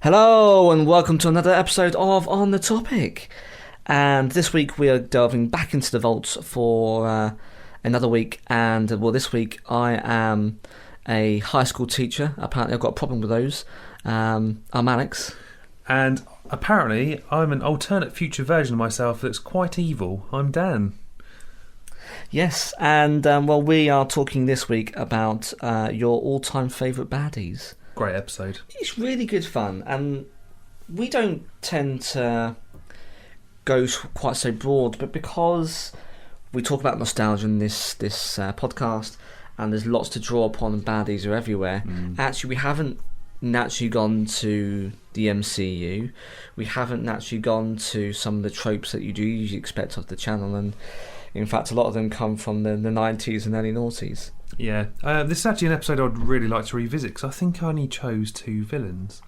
Hello and welcome to another episode of On The Topic. And this week we are delving back into the vaults for another week. And this week I am a high school teacher. Apparently I've got a problem with those. I'm Alex. And apparently I'm an alternate future version of myself that's quite evil. I'm Dan. Yes, and we are talking this week about your all-time favourite baddies. Great episode. It's really good fun, and we don't tend to go quite so broad, but because we talk about nostalgia in this podcast, and there's lots to draw upon, and baddies are everywhere, actually we haven't naturally gone to the MCU. We haven't naturally gone to some of the tropes that you do usually expect of the channel, and in fact a lot of them come from the 90s and early noughties. Yeah, this is actually an episode I'd really like to revisit because I think I only chose two villains.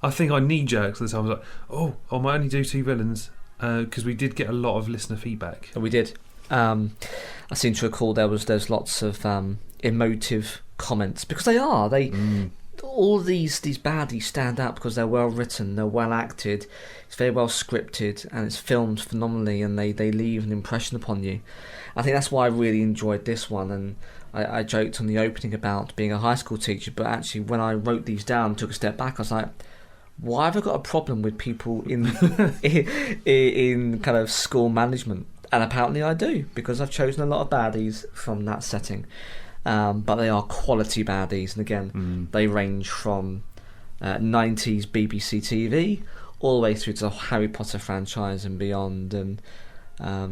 I think I knee-jerked this. I was like, I might only do two villains because we did get a lot of listener feedback. We did. I seem to recall there's lots of emotive comments because all these baddies stand out because they're well written, they're well acted, it's very well scripted, and it's filmed phenomenally, and they leave an impression upon you. I think that's why I really enjoyed this one, and I joked on the opening about being a high school teacher, but actually when I wrote these down, took a step back, I was like, why have I got a problem with people in in kind of school management? And apparently I do, because I've chosen a lot of baddies from that setting. But they are quality baddies, and again, they range from 90s BBC TV all the way through to the Harry Potter franchise and beyond. And I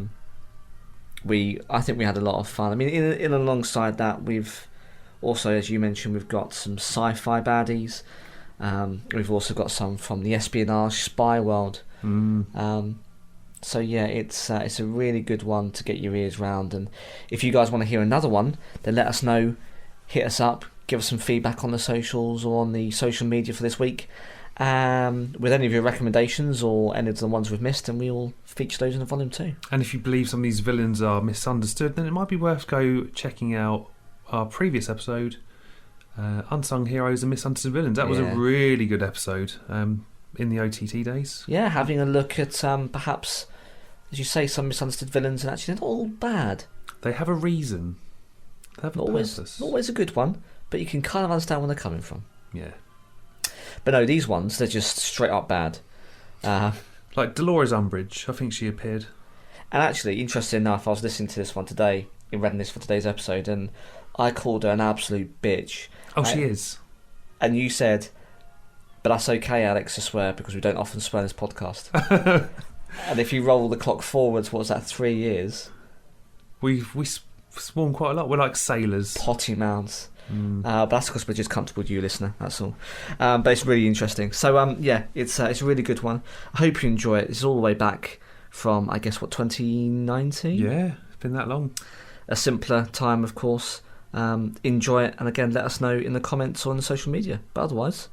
think we had a lot of fun. I mean, in alongside that, we've also, as you mentioned, we've got some sci-fi baddies. We've also got some from the espionage spy world. So yeah, it's a really good one to get your ears round. And if you guys want to hear another one, then let us know. Hit us up, give us some feedback on the socials or on the social media for this week. With any of your recommendations or any of the ones we've missed, and we will feature those in the volume 2. And if you believe some of these villains are misunderstood, then it might be worth checking out our previous episode, Unsung Heroes and Misunderstood Villains. That was a really good episode in the OTT days. Yeah, having a look at perhaps, as you say, some misunderstood villains, and actually they're not all bad. They have a reason. They have a purpose. Not always a good one, but you can kind of understand where they're coming from. Yeah. But no, these ones, they're just straight up bad. Like Dolores Umbridge, I think she appeared. And actually, interesting enough, I was listening to this one today, in readiness for today's episode, and I called her an absolute bitch. Oh, she is. And you said, but that's okay, Alex, to swear, because we don't often swear in this podcast. And if you roll the clock forwards, what was that, 3 years? We sworn quite a lot. We're like sailors. Potty mouths. But that's because we're just comfortable with you, listener, that's all. But it's really interesting. So it's a really good one. I hope you enjoy it. It's all the way back from, I guess, 2019? Yeah, it's been that long. A simpler time, of course. Enjoy it, and again, let us know in the comments or on the social media. But otherwise,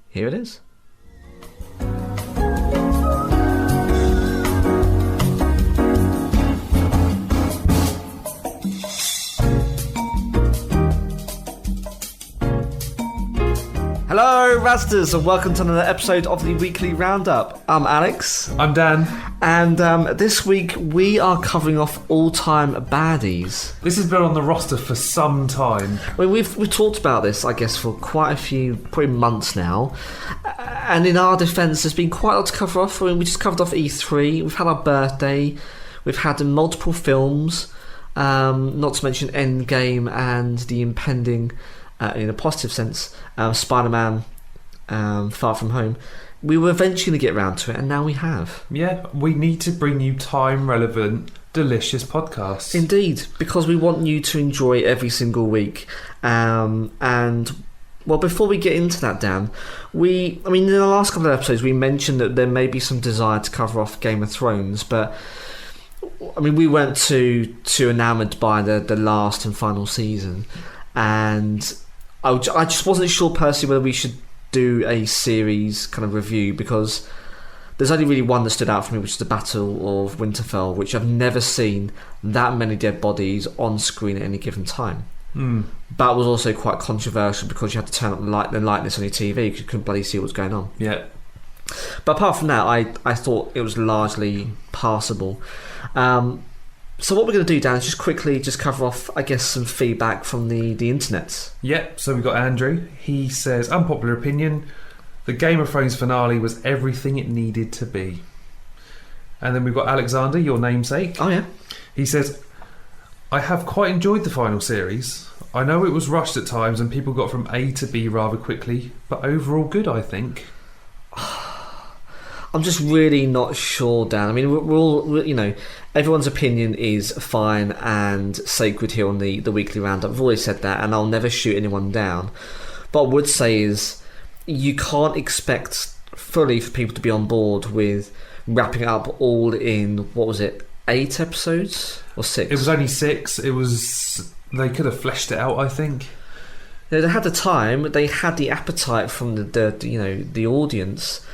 here it is. Hello, Razders, and welcome to another episode of the Weekly Roundup. I'm Alex. I'm Dan. And this week we are covering off all-time baddies. This has been on the roster for some time. Well, we've talked about this, I guess, for quite a few, probably months now. And in our defence, there's been quite a lot to cover off. I mean, we just covered off E3. We've had our birthday. We've had multiple films. Not to mention Endgame and the impending, in a positive sense, Spider-Man Far From Home. We were eventually going to get around to it, and now we have. Yeah, we need to bring you time-relevant, delicious podcasts. Indeed, because we want you to enjoy every single week. And, well, before we get into that, Dan, in the last couple of episodes, we mentioned that there may be some desire to cover off Game of Thrones, but, I mean, we weren't too enamoured by the last and final season. And I just wasn't sure personally whether we should do a series kind of review, because there's only really one that stood out for me, which is the Battle of Winterfell, which I've never seen that many dead bodies on screen at any given time. but was also quite controversial because you had to turn up the lightness on your TV because you couldn't bloody see what was going on. Yeah. But apart from that, I thought it was largely passable. So what we're going to do, Dan, is just quickly cover off, I guess, some feedback from the internet. Yeah, so we've got Andrew. He says, unpopular opinion, the Game of Thrones finale was everything it needed to be. And then we've got Alexander, your namesake. Oh, yeah. He says, I have quite enjoyed the final series. I know it was rushed at times and people got from A to B rather quickly, but overall good, I think. I'm just really not sure, Dan. I mean, we're all, everyone's opinion is fine and sacred here on the weekly roundup. I've always said that, and I'll never shoot anyone down. But what I would say is, you can't expect fully for people to be on board with wrapping it up all in, what was it, 8 episodes or 6? It was only 6. They could have fleshed it out, I think. They had the time, they had the appetite from the audience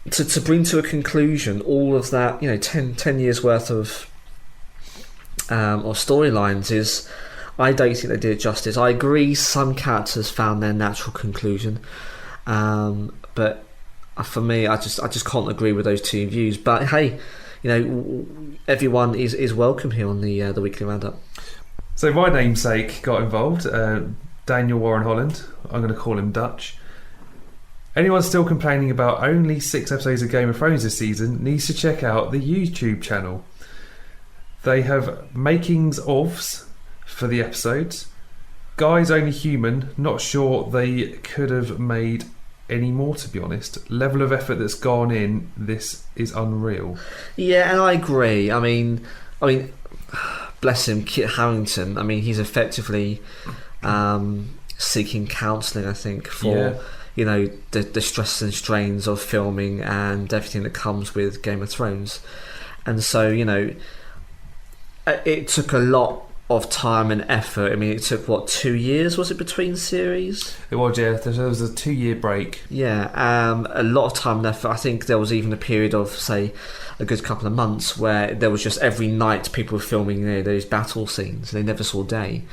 to bring to a conclusion all of that, 10 years worth of storylines. Is, I don't think they did it justice. I agree some characters found their natural conclusion, but for me, I just can't agree with those two views. But hey, everyone is welcome here on the weekly roundup. So my namesake got involved, Daniel Warren Holland. I'm going to call him Dutch. Anyone still complaining about only 6 episodes of Game of Thrones this season needs to check out the YouTube channel. They have makings ofs for the episodes. Guy's only human. Not sure they could have made any more, to be honest. Level of effort that's gone in, this is unreal. Yeah, and I agree. I mean, bless him, Kit Harington. I mean, he's effectively seeking counselling, I think, for the stress and strains of filming and everything that comes with Game of Thrones. And so, it took a lot of time and effort. I mean, it took 2 years, was it, between series? It was, yeah. There was a 2-year break. Yeah, a lot of time and effort. I think there was even a period of, say, a good couple of months where there was just every night people were filming those battle scenes and they never saw day.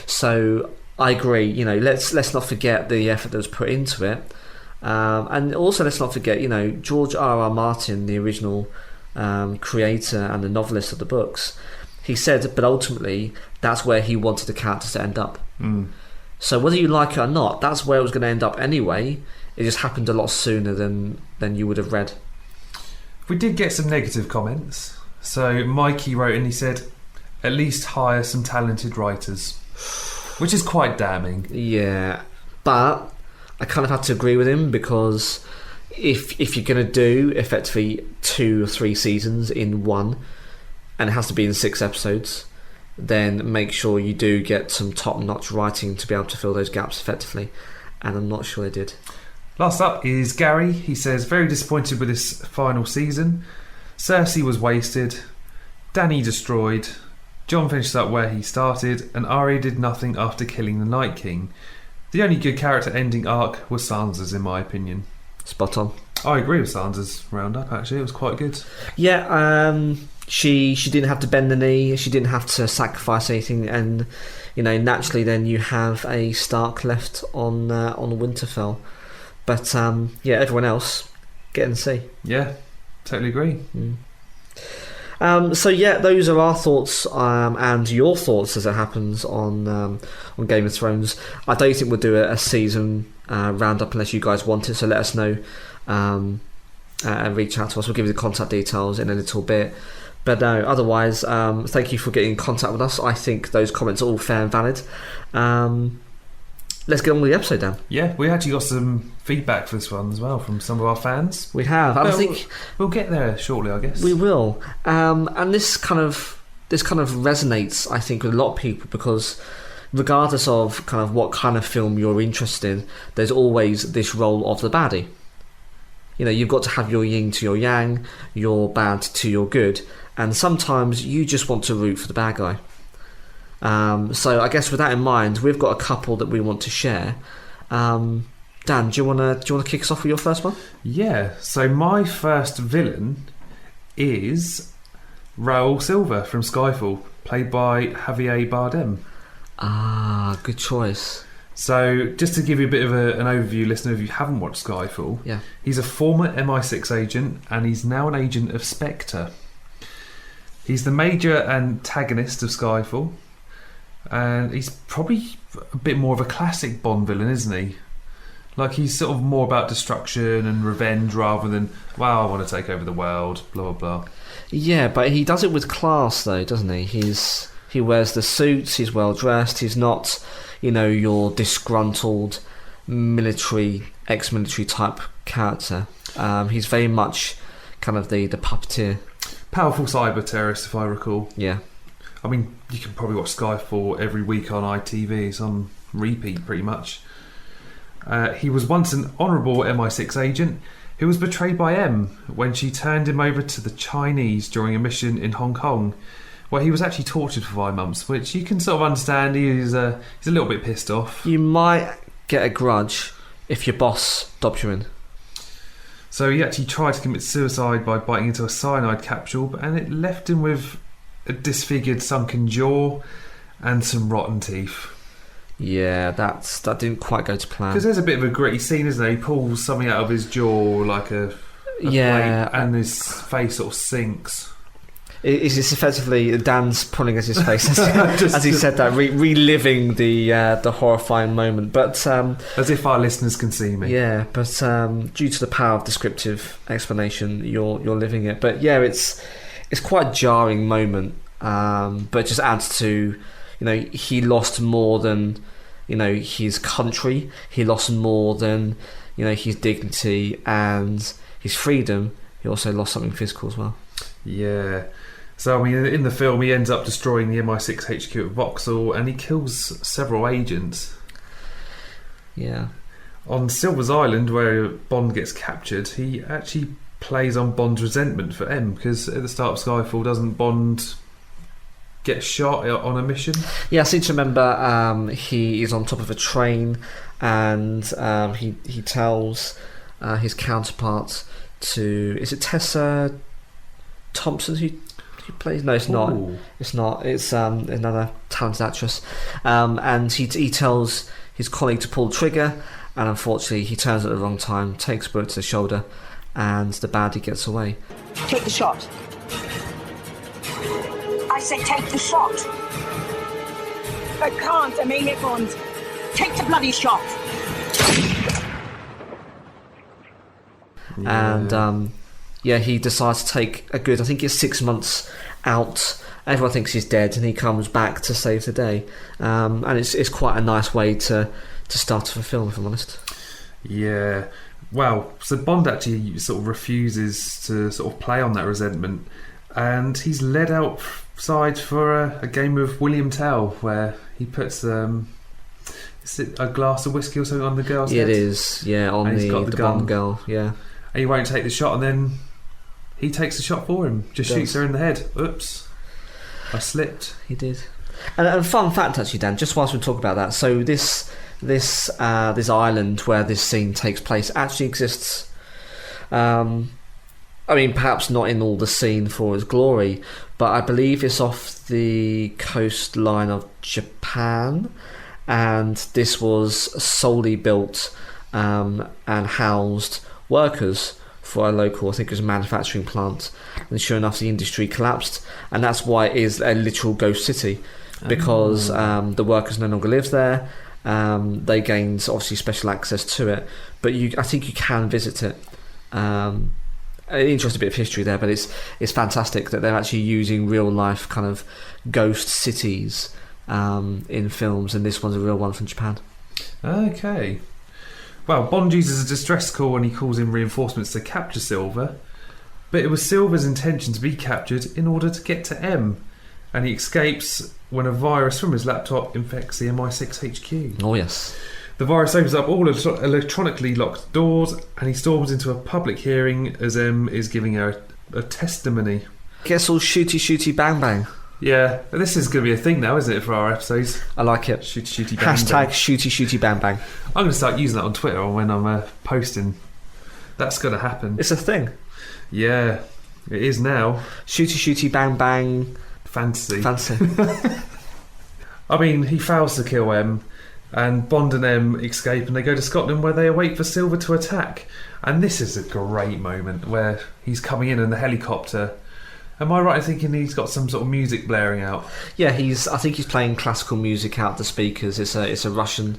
So I agree, let's not forget the effort that was put into it. And also let's not forget, George R.R. Martin, the original creator and the novelist of the books, he said, but ultimately, that's where he wanted the characters to end up. So whether you like it or not, that's where it was going to end up anyway. It just happened a lot sooner than you would have read. We did get some negative comments. So Mikey wrote in, he said, at least hire some talented writers. Which is quite damning. Yeah, but I kind of had to agree with him, because if you're going to do effectively 2 or 3 seasons in one, and it has to be in 6 episodes, then make sure you do get some top-notch writing to be able to fill those gaps effectively. And I'm not sure they did. Last up is Gary. He says, very disappointed with this final season. Cersei was wasted. Dany destroyed. Jon finished up where he started, and Arya did nothing after killing the Night King. The only good character ending arc was Sansa's, in my opinion. Spot on. I agree with Sansa's roundup, actually. It was quite good. Yeah, she didn't have to bend the knee, she didn't have to sacrifice anything, and naturally then you have a Stark left on Winterfell. But everyone else get and see. Yeah, totally agree. So those are our thoughts and your thoughts as it happens on Game of Thrones. I don't think we'll do a season roundup unless you guys want it, so let us know and reach out to us. We'll give you the contact details in a little bit. But no, otherwise, thank you for getting in contact with us. I think those comments are all fair and valid. Let's get on with the episode, Dan. Yeah, we actually got some feedback for this one as well from some of our fans. We have. I think we'll get there shortly, I guess. We will. And this kind of resonates, I think, with a lot of people, because regardless of kind of what kind of film you're interested in, there's always this role of the baddie. You've got to have your yin to your yang, your bad to your good, and sometimes you just want to root for the bad guy. So I guess with that in mind, we've got a couple that we want to share. Dan, do you want to kick us off with your first one? Yeah. So my first villain is Raoul Silva from Skyfall, played by Javier Bardem. Ah, good choice. So, just to give you a bit of an overview, listener, if you haven't watched Skyfall, Yeah. he's a former MI6 agent, and he's now an agent of Spectre. He's the major antagonist of Skyfall, and he's probably a bit more of a classic Bond villain, isn't he? Like, he's sort of more about destruction and revenge rather than, well, I want to take over the world, blah, blah, blah. Yeah, but he does it with class, though, doesn't he? He wears the suits, he's well dressed, he's not, your disgruntled ex-military type character. He's very much kind of the puppeteer. Powerful cyber terrorist, if I recall. Yeah. I mean, you can probably watch Skyfall every week on ITV. It's on repeat, pretty much. He was once an honourable MI6 agent who was betrayed by M when she turned him over to the Chinese during a mission in Hong Kong, where he was actually tortured for 5 months, which you can sort of understand. He's a little bit pissed off. You might get a grudge if your boss dobs you in. So he actually tried to commit suicide by biting into a cyanide capsule, and it left him with a disfigured sunken jaw and some rotten teeth. Yeah, that didn't quite go to plan. Because there's a bit of a gritty scene, isn't there? He pulls something out of his jaw, like a plate, and his face sort of sinks. Is this effectively Dan's pulling at his face as he said that, reliving the horrifying moment? But as if our listeners can see me. Yeah, but due to the power of descriptive explanation, you're living it. But yeah, it's quite a jarring moment. But it just adds to, he lost more than his country. He lost more than his dignity and his freedom. He also lost something physical as well. Yeah. So, I mean, in the film, he ends up destroying the MI6 HQ at Vauxhall, and he kills several agents. Yeah. On Silver's Island, where Bond gets captured, he actually plays on Bond's resentment for M, because at the start of Skyfall, doesn't Bond get shot on a mission? Yeah, I seem to remember he is on top of a train, and he tells his counterpart to... Is it Tessa Thompson who plays? No, it's not. Ooh. It's not. It's another talented actress. And he tells his colleague to pull the trigger, and unfortunately he turns at the wrong time, takes a bullet to the shoulder, and the baddie gets away. Take the shot. I say take the shot. I can't. I'm aiming it, Bond. Take the bloody shot. Yeah. And he decides to take a good, I think it's 6 months out. Everyone thinks he's dead, and he comes back to save the day. And it's quite a nice way to start off a film, if I'm honest. Yeah. Well, so Bond actually sort of refuses to sort of play on that resentment, and he's led outside for a game of William Tell, where he puts is it a glass of whiskey or something on the girl's head? It is, yeah, on And the gun. Bond girl, yeah. And he won't take the shot, and then he takes the shot for him. Just shoots her in the head. Oops, I slipped. He did. And fun fact, actually, Dan, just whilst we talk about that, so this island where this scene takes place actually exists. I mean, perhaps not in all the scene for its glory, but I believe it's off the coastline of Japan, and this was solely built and housed workers for a local, I think it was a manufacturing plant, and sure enough the industry collapsed, and that's why it is a literal ghost city, because the workers no longer live there. They gained obviously special access to it, but I think you can visit it. An interesting bit of history there, but it's fantastic that they're actually using real life kind of ghost cities in films, and this one's a real one from Japan. Okay. Well, Bond uses a distress call when he calls in reinforcements to capture Silver, but it was Silver's intention to be captured in order to get to M, and he escapes when a virus from his laptop infects the MI6 HQ. Oh yes. The virus opens up all electronically locked doors, and he storms into a public hearing as M is giving her a testimony. Gets all shooty bang bang. Yeah, this is going to be a thing now, isn't it, for our episodes? I like it. Shooty bang Hashtag bang. shooty bang bang. I'm going to start using that on Twitter when I'm posting. That's going to happen. It's a thing. Yeah, it is now. Shooty bang bang. Fantasy. I mean, he fails to kill M, and Bond and M escape, and they go to Scotland where they await for Silver to attack. And this is a great moment where he's coming in the helicopter. Am I right in thinking he's got some sort of music blaring out? Yeah, I think he's playing classical music out the speakers. It's a Russian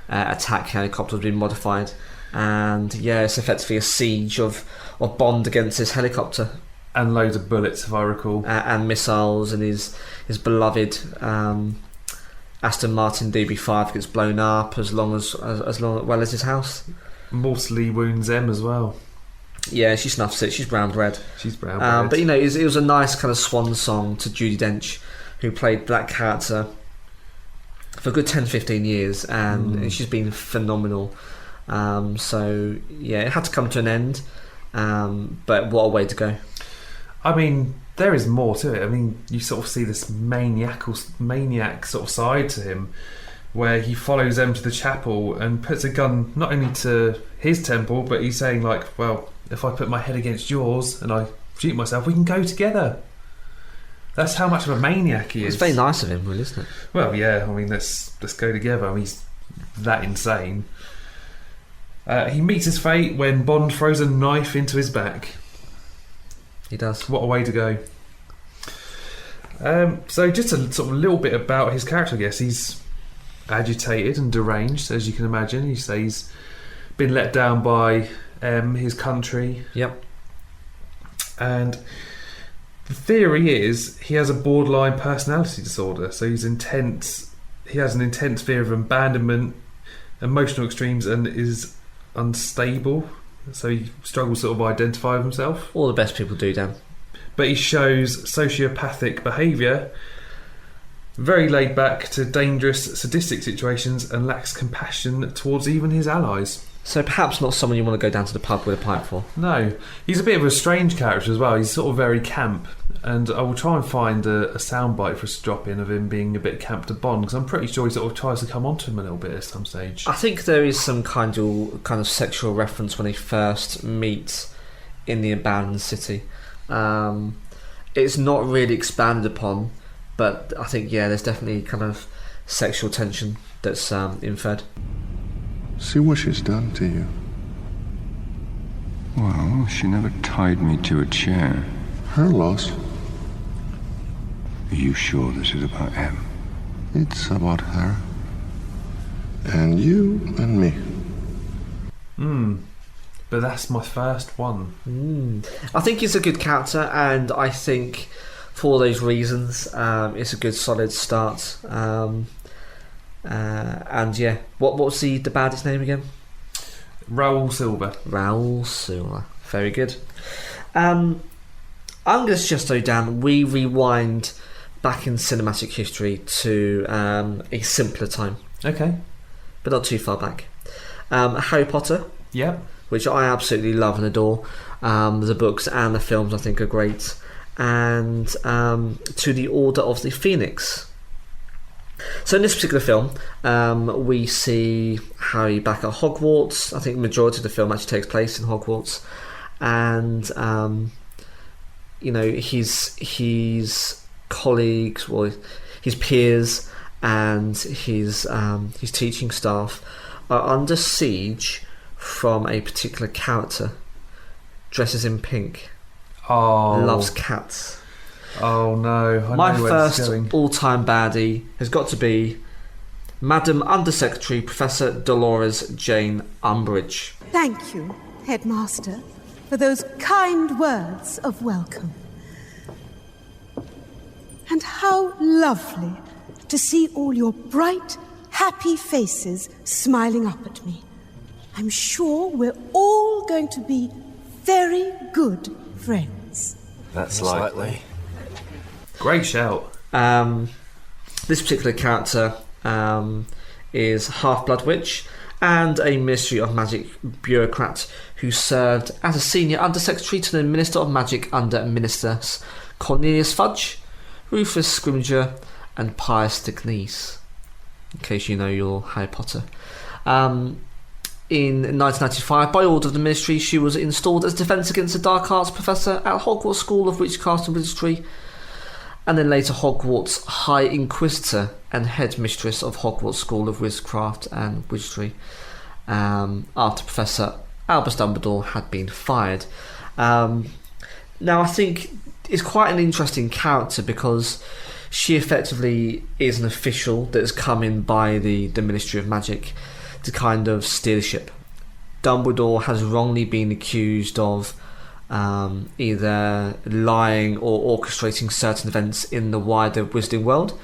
attack helicopter has been modified, and yeah, it's effectively a siege of Bond against this helicopter. And loads of bullets, if I recall. And missiles, and his beloved Aston Martin DB5 gets blown up as well as his house. Mortally wounds M as well. Yeah, she snuffs it. She's brown bread. She's brown bread. But it was a nice kind of swan song to Judi Dench, who played that character for a good 10-15 years, and she's been phenomenal. So yeah, it had to come to an end. But what a way to go. I mean, there is more to it. I mean, you sort of see this maniac sort of side to him, where he follows them to the chapel and puts a gun not only to his temple, but he's saying, like, well, if I put my head against yours and I shoot myself, we can go together. That's how much of a maniac he is. It's very nice of him, really, isn't it? Well, yeah. I mean, let's go together. I mean, he's that insane. He meets his fate when Bond throws a knife into his back. He does. What a way to go. So just a sort of little bit about his character, I guess. He's agitated and deranged, as you can imagine. He says he's been let down by his country. Yep. And the theory is he has a borderline personality disorder. So he's intense. He has an intense fear of abandonment, emotional extremes, and is unstable. So he struggles to sort of identify with himself. All the best people do, Dan. But he shows sociopathic behaviour, very laid back to dangerous, sadistic situations, and lacks compassion towards even his allies. So perhaps not someone you want to go down to the pub with a pipe for. No. He's a bit of a strange character as well. He's sort of very camp. And I will try and find a soundbite for us to drop in of him being a bit camp to Bond, because I'm pretty sure he sort of tries to come onto him a little bit at some stage. I think there is some kind of sexual reference when they first meet in the abandoned city. It's not really expanded upon, but I think, yeah, there's definitely kind of sexual tension that's inferred. See what she's done to you. Well, she never tied me to a chair. Her loss. Are you sure this is about M? It's about her. And you and me. But that's my first one. I think he's a good character, and I think for those reasons, it's a good solid start. And yeah, what was the baddie's name again? Raoul Silver. Raoul Silver. Very good. I'm going to suggest, though, Dan, we rewind back in cinematic history to a simpler time. Okay. But not too far back. Harry Potter. Yep. Which I absolutely love and adore. The books and the films I think are great. And to the Order of the Phoenix. So in this particular film, we see Harry back at Hogwarts. I think the majority of the film actually takes place in Hogwarts. And his colleagues, or his peers, and his teaching staff are under siege from a particular character, dresses in pink, loves cats. Oh no! My first all-time baddie has got to be Madam Undersecretary Professor Dolores Jane Umbridge. Thank you, Headmaster, for those kind words of welcome. And how lovely to see all your bright, happy faces smiling up at me. I'm sure we're all going to be very good friends. That's likely. Great shout. This particular character is Half-Blood Witch and a Ministry of Magic bureaucrat who served as a senior undersecretary to the Minister of Magic under Ministers Cornelius Fudge, Rufus Scrimgeour and Pius de Knese, in case you know your Harry Potter. In 1995, by order of the Ministry, she was installed as Defence Against the Dark Arts Professor at Hogwarts School of Witchcraft and Wizardry. and then later Hogwarts High Inquisitor and Headmistress of Hogwarts School of Witchcraft and Wizardry, after Professor Albus Dumbledore had been fired. Now I think it's quite an interesting character because she effectively is an official that has come in by the Ministry of Magic to kind of steer the ship. Dumbledore has wrongly been accused of either lying or orchestrating certain events in the wider Wizarding world.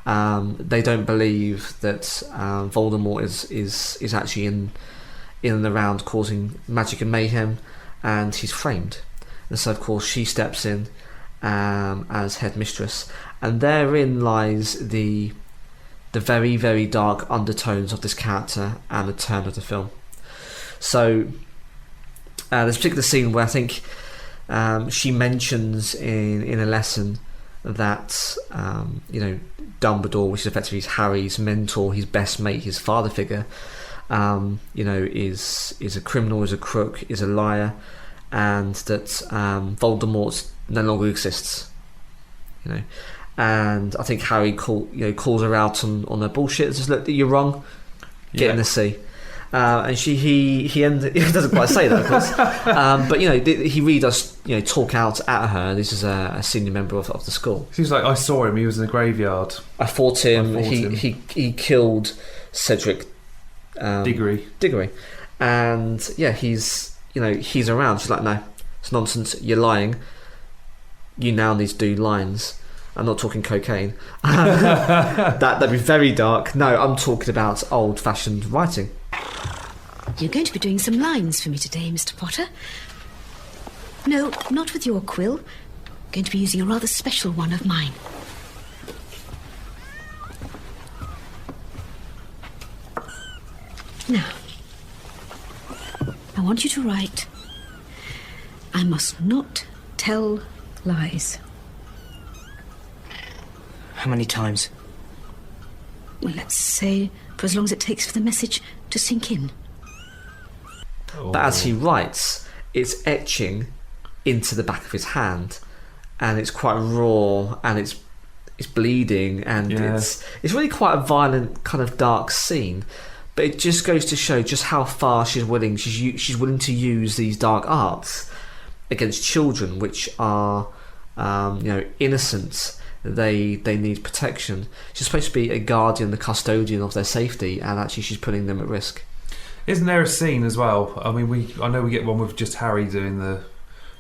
They don't believe that Voldemort is actually in and around causing magic and mayhem, and he's framed. And so, of course, she steps in as headmistress, and therein lies the very, very dark undertones of this character and the turn of the film. So there's a particular scene where I think she mentions in a lesson that Dumbledore, which is effectively Harry's mentor, his best mate, his father figure, is a criminal, is a crook, is a liar, and that Voldemort no longer exists. And I think Harry calls her out on her bullshit. Says, "Look, you're wrong. Get in the sea." And he doesn't quite say that, of course. But he really does talk out at her. This is a senior member of the school. Seems like I saw him. He was in the graveyard. I fought him. He killed Cedric Diggory, and he's around. She's like, "No, it's nonsense. You're lying. You now need to do lines. I'm not talking cocaine. That'd be very dark. No, I'm talking about old-fashioned writing." You're going to be doing some lines for me today, Mr. Potter. No, not with your quill. I'm going to be using a rather special one of mine. Now, I want you to write, "I must not tell lies." How many times? Well, let's say for as long as it takes for the message to sink in. But as he writes, it's etching into the back of his hand, and it's quite raw, and it's bleeding, and it's really quite a violent, kind of dark scene. But it just goes to show just how far she's willing. She's willing to use these dark arts against children, which are innocent. They need protection. She's supposed to be a guardian, the custodian of their safety, and actually she's putting them at risk. Isn't there a scene as well? I mean, I know we get one with just Harry doing the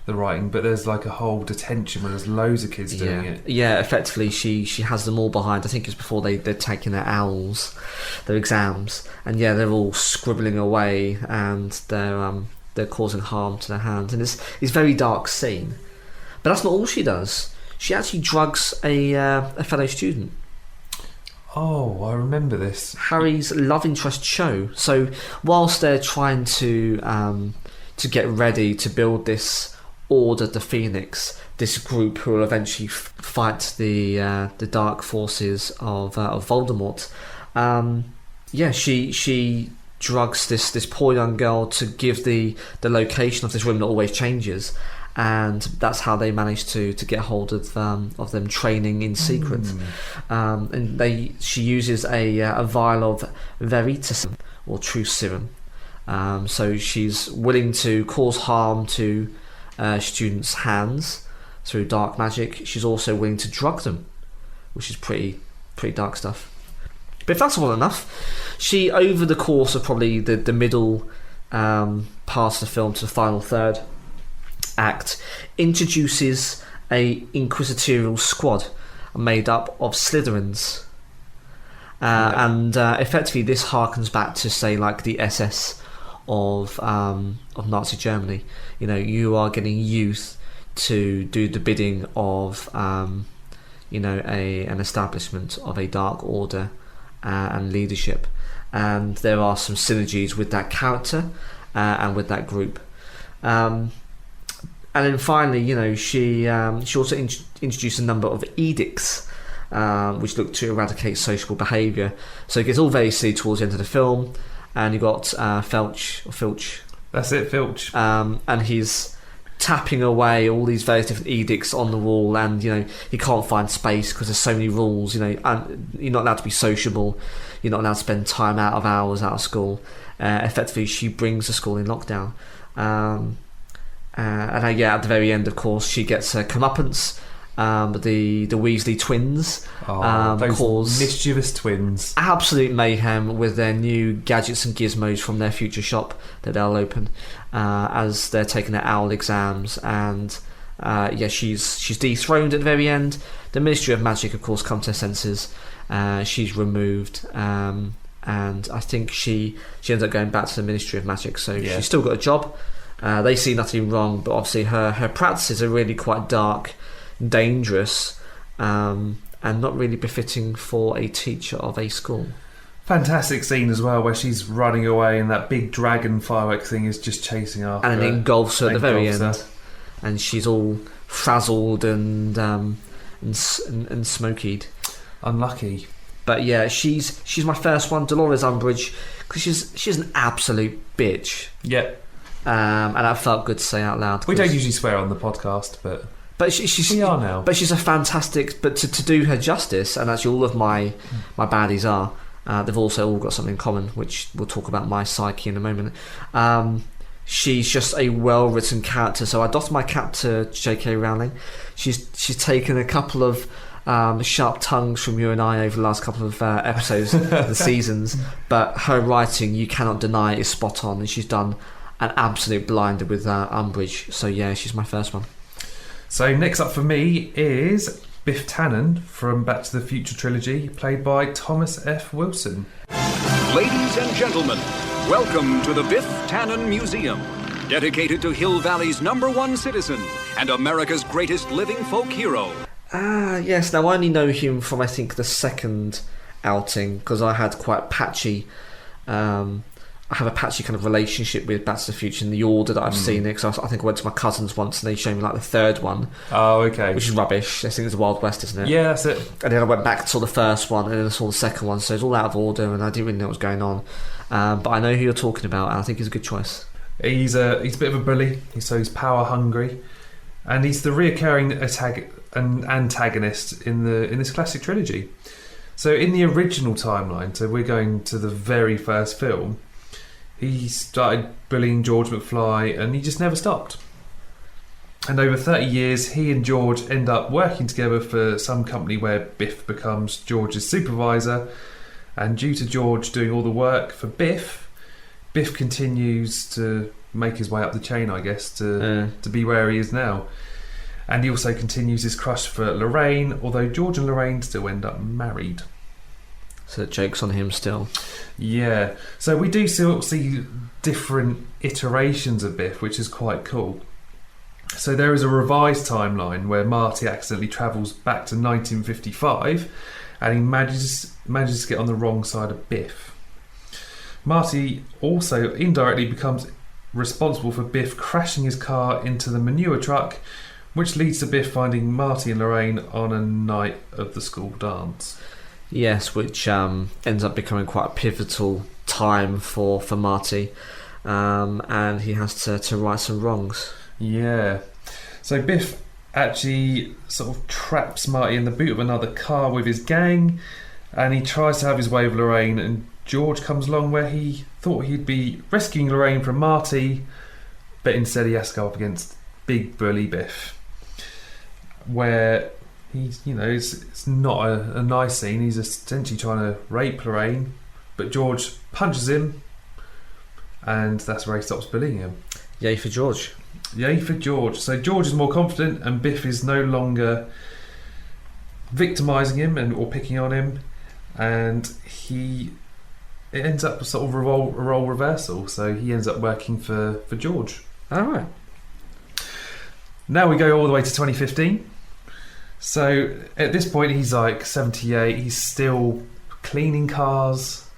writing, but there's like a whole detention where there's loads of kids doing it. Yeah, effectively she has them all behind. I think it's before they're taking their owls, their exams, and they're all scribbling away, and they're causing harm to their hands, and it's a very dark scene. But that's not all she does. She actually drugs a fellow student. Oh, I remember this. Harry's love interest Cho. So whilst they're trying to get ready to build this Order the Phoenix, this group who will eventually fight the dark forces of Voldemort, she drugs this poor young girl to give the location of this room that always changes. And that's how they managed to get hold of them training in secret. And she uses a vial of Veritas or Truth Serum. So she's willing to cause harm to students' hands through dark magic. She's also willing to drug them, which is pretty dark stuff. But if that's all enough, she, over the course of probably the middle part of the film to the final third act, introduces a inquisitorial squad made up of Slytherins, and effectively this harkens back to, say, like the SS of Nazi Germany. You are getting youth to do the bidding of an establishment of a dark order and leadership, and there are some synergies with that character and with that group. And then finally, she also introduced a number of edicts which look to eradicate social behaviour. So it gets all very silly towards the end of the film, and you got Filch. That's it, Filch. And he's tapping away all these various different edicts on the wall, and he can't find space because there's so many rules. And you're not allowed to be sociable, you're not allowed to spend time out of hours out of school. Effectively, she brings the school in lockdown. And at the very end, of course, she gets her comeuppance. The Weasley twins those cause mischievous twins absolute mayhem with their new gadgets and gizmos from their future shop that they'll open as they're taking their OWL exams. And she's dethroned at the very end. The Ministry of Magic, of course, come to her senses. She's removed, and I think she ends up going back to the Ministry of Magic. So she's still got a job. They see nothing wrong, but obviously her practices are really quite dark, dangerous, and not really befitting for a teacher of a school. Fantastic scene as well, where she's running away and that big dragon firework thing is just chasing after and it her. Engulfs her at the very end, her. And she's all frazzled and smokied. Unlucky. But yeah, she's my first one, Dolores Umbridge, because she's an absolute bitch. Yeah. And that felt good to say out loud. We don't usually swear on the podcast, but we are now. But she's a fantastic. But to do her justice, and actually all of my baddies are. They've also all got something in common, which we'll talk about my psyche in a moment. She's just a well-written character. So I doffed my cap to J.K. Rowling. She's taken a couple of sharp tongues from you and I over the last couple of episodes, the seasons. But her writing, you cannot deny, is spot on, and she's done an absolute blinder with Umbridge. So yeah, she's my first one. So next up for me is Biff Tannen from Back to the Future trilogy, played by Thomas F. Wilson. Ladies and gentlemen, welcome to the Biff Tannen Museum, dedicated to Hill Valley's #1 citizen and America's greatest living folk hero. Yes, now I only know him from, I think, the second outing, because I had quite patchy... I have a patchy kind of relationship with Back to the Future in the order that I've seen it, because I think I went to my cousins once and they showed me like the third one. Oh, okay. Which is rubbish. I think it's the Wild West, isn't it? Yeah, that's it. And then I went back to saw the first one and then I saw the second one, so it's all out of order and I didn't really know what was going on. But I know who you're talking about, and I think he's a good choice. He's a bit of a bully, so he's power hungry, and he's the reoccurring antagonist in this classic trilogy. So in the original timeline, so we're going to the very first film, he started bullying George McFly and he just never stopped. And over 30 years, he and George end up working together for some company where Biff becomes George's supervisor. And due to George doing all the work for Biff continues to make his way up the chain, I guess, to be where he is now. And he also continues his crush for Lorraine, although George and Lorraine still end up married. So the joke's on him still. Yeah. So we do still see different iterations of Biff, which is quite cool. So there is a revised timeline where Marty accidentally travels back to 1955 and he manages to get on the wrong side of Biff. Marty also indirectly becomes responsible for Biff crashing his car into the manure truck, which leads to Biff finding Marty and Lorraine on a night of the school dance. Yes, which ends up becoming quite a pivotal time for Marty, and he has to right some wrongs. Yeah. So Biff actually sort of traps Marty in the boot of another car with his gang, and he tries to have his way with Lorraine, and George comes along where he thought he'd be rescuing Lorraine from Marty, but instead he has to go up against big bully Biff, where he's, it's not a nice scene. He's essentially trying to rape Lorraine, but George punches him, and that's where he stops bullying him. Yay for George. Yay for George. So George is more confident, and Biff is no longer victimising him or picking on him, and it ends up a sort of role reversal. So he ends up working for George. All right. Now we go all the way to 2015. So at this point he's like 78. He's still cleaning cars,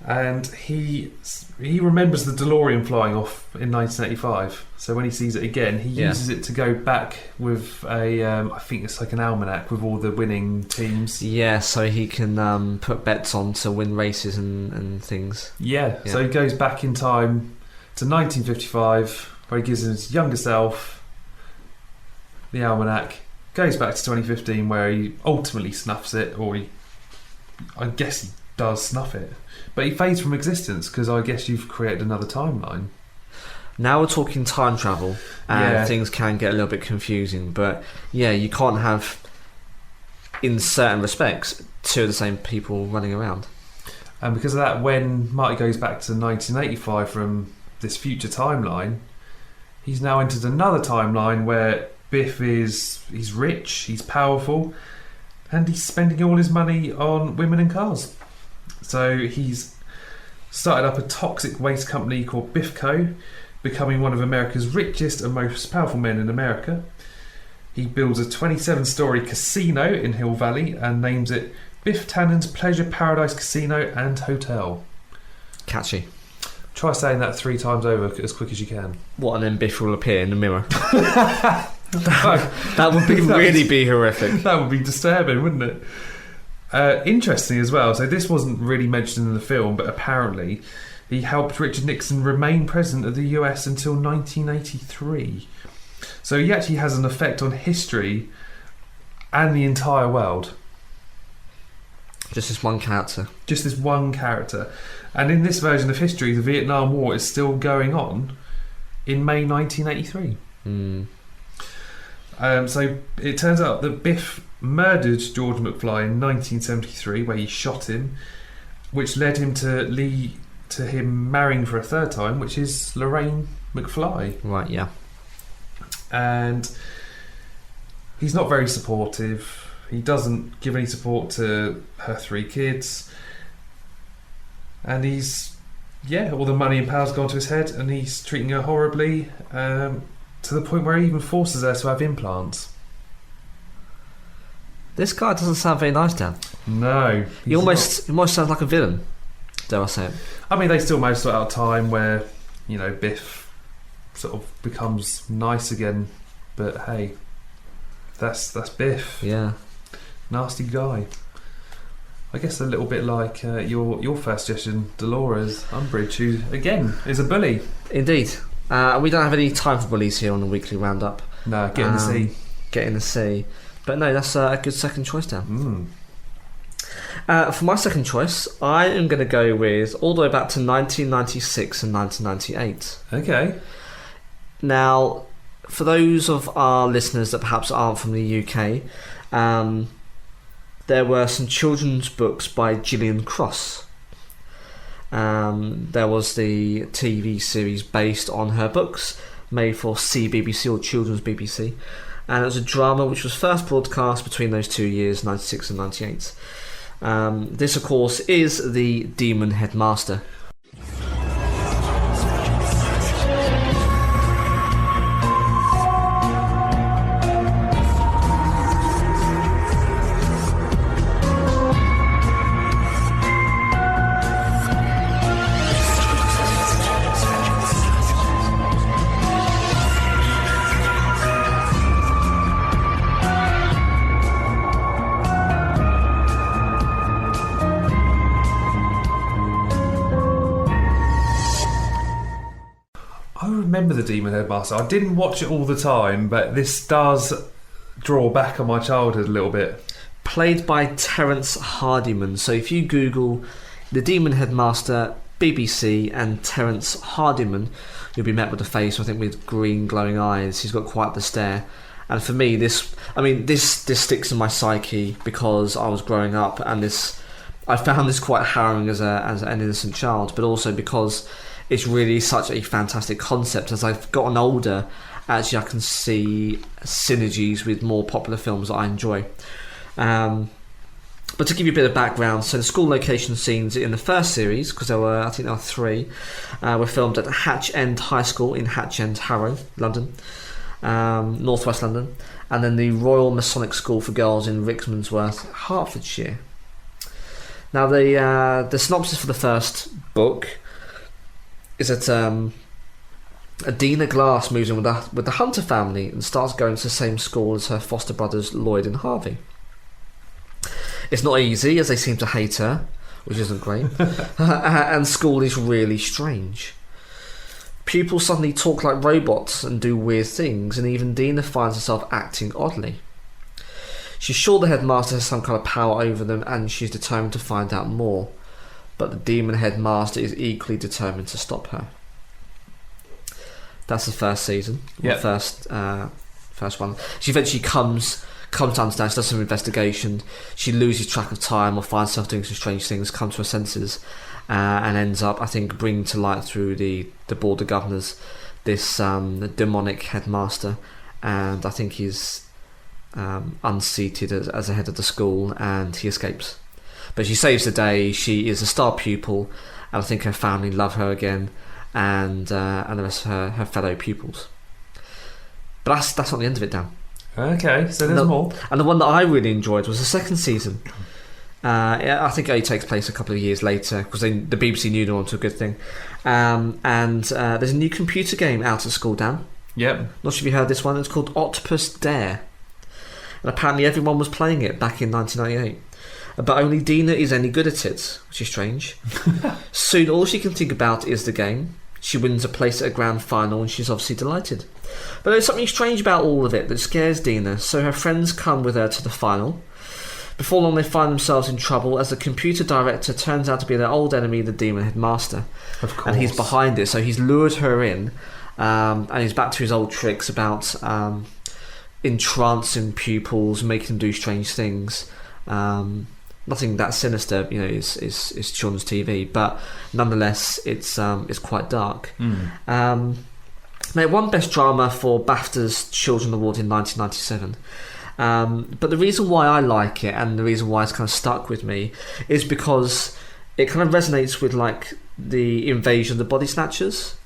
and he remembers the DeLorean flying off in 1985. So when he sees it again, he uses it to go back with I think it's like an almanac with all the winning teams. Yeah, so he can put bets on to win races and things. Yeah, so he goes back in time to 1955, where he gives his younger self the almanac, goes back to 2015 where he ultimately snuffs it, or I guess he does snuff it, but he fades from existence because I guess you've created another timeline. Now we're talking time travel, and things can get a little bit confusing, but yeah, you can't have, in certain respects, two of the same people running around. And because of that, when Marty goes back to 1985 from this future timeline, he's now entered another timeline where Biff he's rich, he's powerful, and he's spending all his money on women and cars. So he's started up a toxic waste company called Biffco, becoming one of America's richest and most powerful men in America. He builds a 27-story casino in Hill Valley and names it Biff Tannen's Pleasure Paradise Casino and Hotel. Catchy. Try saying that 3 times over as quick as you can. What, and then Biff will appear in the mirror. That would really be horrific. That would be disturbing, wouldn't it? Interesting as well, so this wasn't really mentioned in the film, but apparently he helped Richard Nixon remain president of the US until 1983. So he actually has an effect on history and the entire world. Just this one character. Just this one character. And in this version of history, the Vietnam War is still going on in May 1983. So it turns out that Biff murdered George McFly in 1973, where he shot him, which led him to him marrying for a third time, which is Lorraine McFly. Right, yeah. And he's not very supportive. He doesn't give any support to her 3 kids. And all the money and power's gone to his head, and he's treating her horribly, to the point where he even forces her to have implants. This guy doesn't sound very nice, Dan. No. He almost sounds like a villain, dare I say it. I mean, they still managed to sort out a time where, Biff sort of becomes nice again, but hey, that's Biff. Yeah. Nasty guy. I guess a little bit like your first suggestion, Dolores Umbridge, who again is a bully. Indeed. We don't have any time for bullies here on the weekly roundup. No, get in the sea. Get in the sea. But no, that's a good second choice, Dan. For my second choice, I am going to go with all the way back to 1996 and 1998. Okay. Now, for those of our listeners that perhaps aren't from the UK, there were some children's books by Gillian Cross. There was the TV series based on her books, made for CBBC or Children's BBC, and it was a drama which was first broadcast between those 2 years, 96 and 98. This, of course, is The Demon Headmaster. Remember The Demon Headmaster. I didn't watch it all the time, but this does draw back on my childhood a little bit. Played by Terence Hardiman. So if you Google The Demon Headmaster, BBC, and Terence Hardiman, you'll be met with a face, I think, with green glowing eyes. He's got quite the stare. And for me, this sticks in my psyche because I was growing up, and I found this quite harrowing as an innocent child, but also because it's really such a fantastic concept. As I've gotten older, actually I can see synergies with more popular films that I enjoy. But to give you a bit of background, so the school location scenes in the first series, because there were 3, were filmed at Hatch End High School in Hatch End, Harrow, London, northwest London, and then the Royal Masonic School for Girls in Rickmansworth, Hertfordshire. Now the synopsis for the first book is that Adina Glass moves in with the Hunter family and starts going to the same school as her foster brothers Lloyd and Harvey. It's not easy, as they seem to hate her, which isn't great, and school is really strange. Pupils suddenly talk like robots and do weird things, and even Dina finds herself acting oddly. She's sure the headmaster has some kind of power over them, and she's determined to find out more. But the demon headmaster is equally determined to stop her. That's the first season. Yeah. First one. She eventually comes to understand. She does some investigation. She loses track of time or finds herself doing some strange things. Comes to her senses, and ends up, I think, bringing to light through the board of governors this demonic headmaster, and I think he's unseated as a head of the school, and he escapes. But she saves the day. She is a star pupil, and I think her family love her again, and the rest of her fellow pupils. But that's not the end of it, Dan. Okay, so there's more. And the one that I really enjoyed was the second season. I think it only takes place a couple of years later, because the BBC knew they wanted a good thing. And there's a new computer game out at school, Dan. Yep. Not sure if you heard this one. It's called Octopus Dare. And apparently everyone was playing it back in 1998. But only Dina is any good at it, which is strange. Soon all she can think about is the game. She wins a place at a grand final, and she's obviously delighted. But there's something strange about all of it that scares Dina, so her friends come with her to the final. Before long they find themselves in trouble, as the computer director turns out to be their old enemy, the demon headmaster. Of course. And he's behind it, so he's lured her in, and he's back to his old tricks about entrancing pupils, making them do strange things. Nothing that sinister, is children's TV, but nonetheless, it's quite dark. They won Best Drama for BAFTA's Children Award in 1997. But the reason why I like it, and the reason why it's kind of stuck with me, is because it kind of resonates with like the invasion of the body snatchers.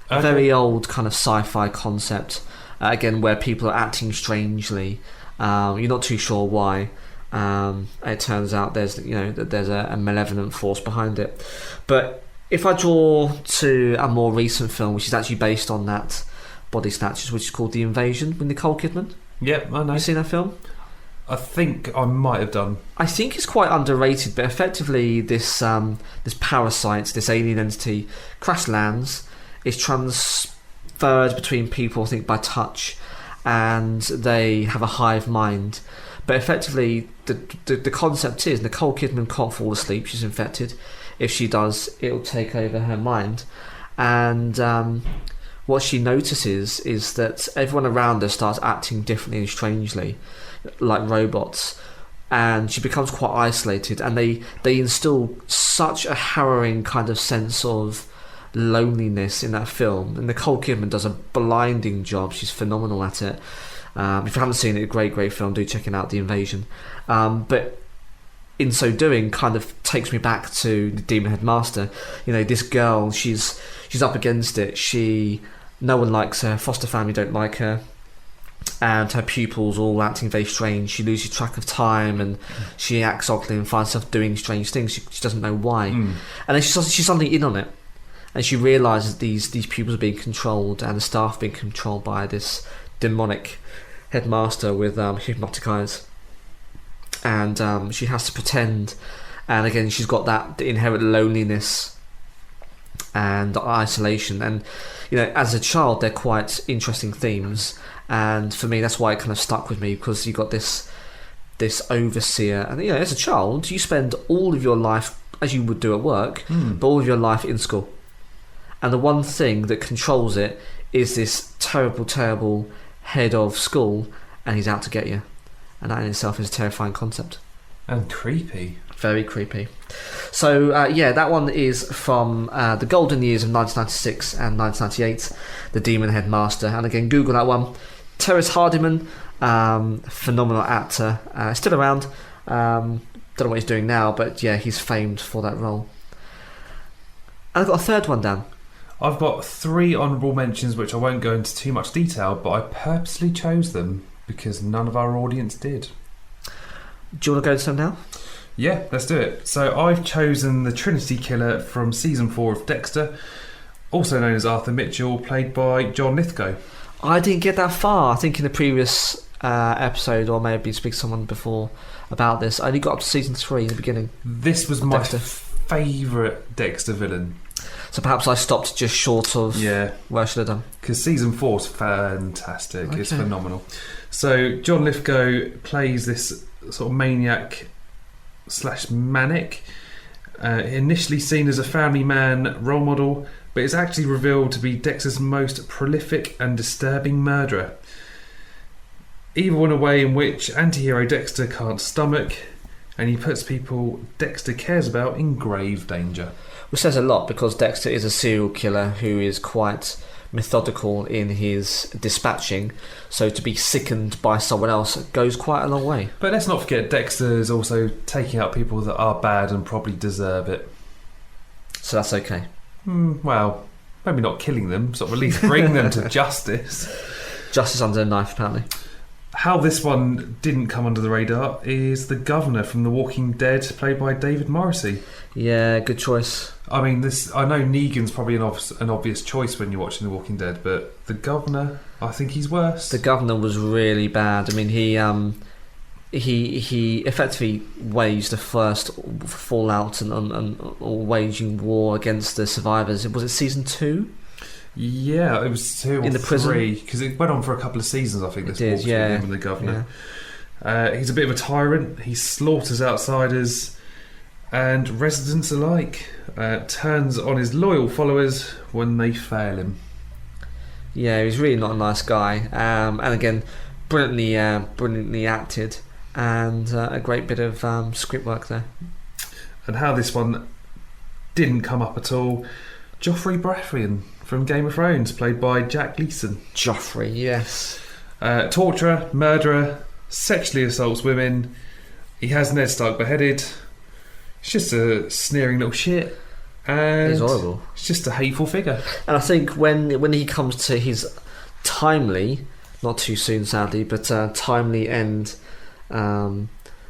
Okay. A very old kind of sci-fi concept, again, where people are acting strangely. You're not too sure why. It turns out there's a malevolent force behind it. But if I draw to a more recent film, which is actually based on that body snatchers, which is called The Invasion with Nicole Kidman. Yep, I know. You seen that film? I think I might have done. I think it's quite underrated, but effectively this parasite, this alien entity, crash lands, is transferred between people, I think, by touch, and they have a hive mind. But effectively, the concept is Nicole Kidman can't fall asleep. She's infected. If she does, it'll take over her mind. And what she notices is that everyone around her starts acting differently and strangely, like robots. And she becomes quite isolated. And they instill such a harrowing kind of sense of loneliness in that film. And Nicole Kidman does a blinding job. She's phenomenal at it. If you haven't seen it, a great film, do check it out, The Invasion. But in so doing, kind of takes me back to the Demon Headmaster. This girl, she's up against it. No one likes her. Foster family don't like her, and her pupils all acting very strange. She loses track of time, and she acts oddly and finds herself doing strange things. She doesn't know why, and then she's suddenly in on it, and she realises these pupils are being controlled, and the staff being controlled by this demonic headmaster with hypnotic eyes, and she has to pretend. And again, she's got that inherent loneliness and isolation, and as a child they're quite interesting themes, and for me that's why it kind of stuck with me, because you got this overseer, and as a child you spend all of your life, as you would do at work, but all of your life in school, and the one thing that controls it is this terrible head of school, and he's out to get you, and that in itself is a terrifying concept and creepy. Very creepy. So that one is from the golden years of 1996 and 1998, The Demon Headmaster. And again, Google that one. Terrence Hardiman, phenomenal actor, still around. Don't know what he's doing now, but yeah, he's famed for that role. And I've got a third one, Dan. I've got 3 honourable mentions which I won't go into too much detail, but I purposely chose them because none of our audience did. Do you want to go into them now? Yeah, let's do it. So I've chosen the Trinity Killer from Season 4 of Dexter, also known as Arthur Mitchell, played by John Lithgow. I didn't get that far. I think in the previous episode, or maybe speak to someone before about this, I only got up to Season 3 in the beginning. This was my Dexter. favourite Dexter villain. So perhaps I stopped just short of where I should have done. Because season 4 is fantastic. Okay. It's phenomenal. So John Lithgow plays this sort of maniac / manic, initially seen as a family man role model, but is actually revealed to be Dexter's most prolific and disturbing murderer. Evil in a way in which anti-hero Dexter can't stomach, and he puts people Dexter cares about in grave danger. Which says a lot, because Dexter is a serial killer who is quite methodical in his dispatching, so to be sickened by someone else goes quite a long way. But let's not forget, Dexter is also taking out people that are bad and probably deserve it. So that's okay. Well, maybe not killing them, sort of at least bring them to justice. Justice under a knife, apparently. How this one didn't come under the radar is the governor from The Walking Dead, played by David Morrissey. Yeah, good choice. I mean, I know Negan's probably an obvious choice when you're watching The Walking Dead, but the governor, I think he's worse. The governor was really bad. I mean, he effectively waged the first fallout and waging war against the survivors. Was it season 2? Yeah, it was 2 or in the 3, prison, because it went on for a couple of seasons. I think this did, with him and the governor. Yeah. He's a bit of a tyrant. He slaughters outsiders and residents alike. Turns on his loyal followers when they fail him. Yeah, he's really not a nice guy. And again, brilliantly acted, and a great bit of script work there. And how this one didn't come up at all, Joffrey Baratheon from Game of Thrones, played by Jack Gleeson. Joffrey, yes. Torturer, murderer, sexually assaults women. He has Ned Stark beheaded. He's just a sneering little shit. And he's horrible. He's just a hateful figure. And I think when he comes to his timely, not too soon sadly, but timely end,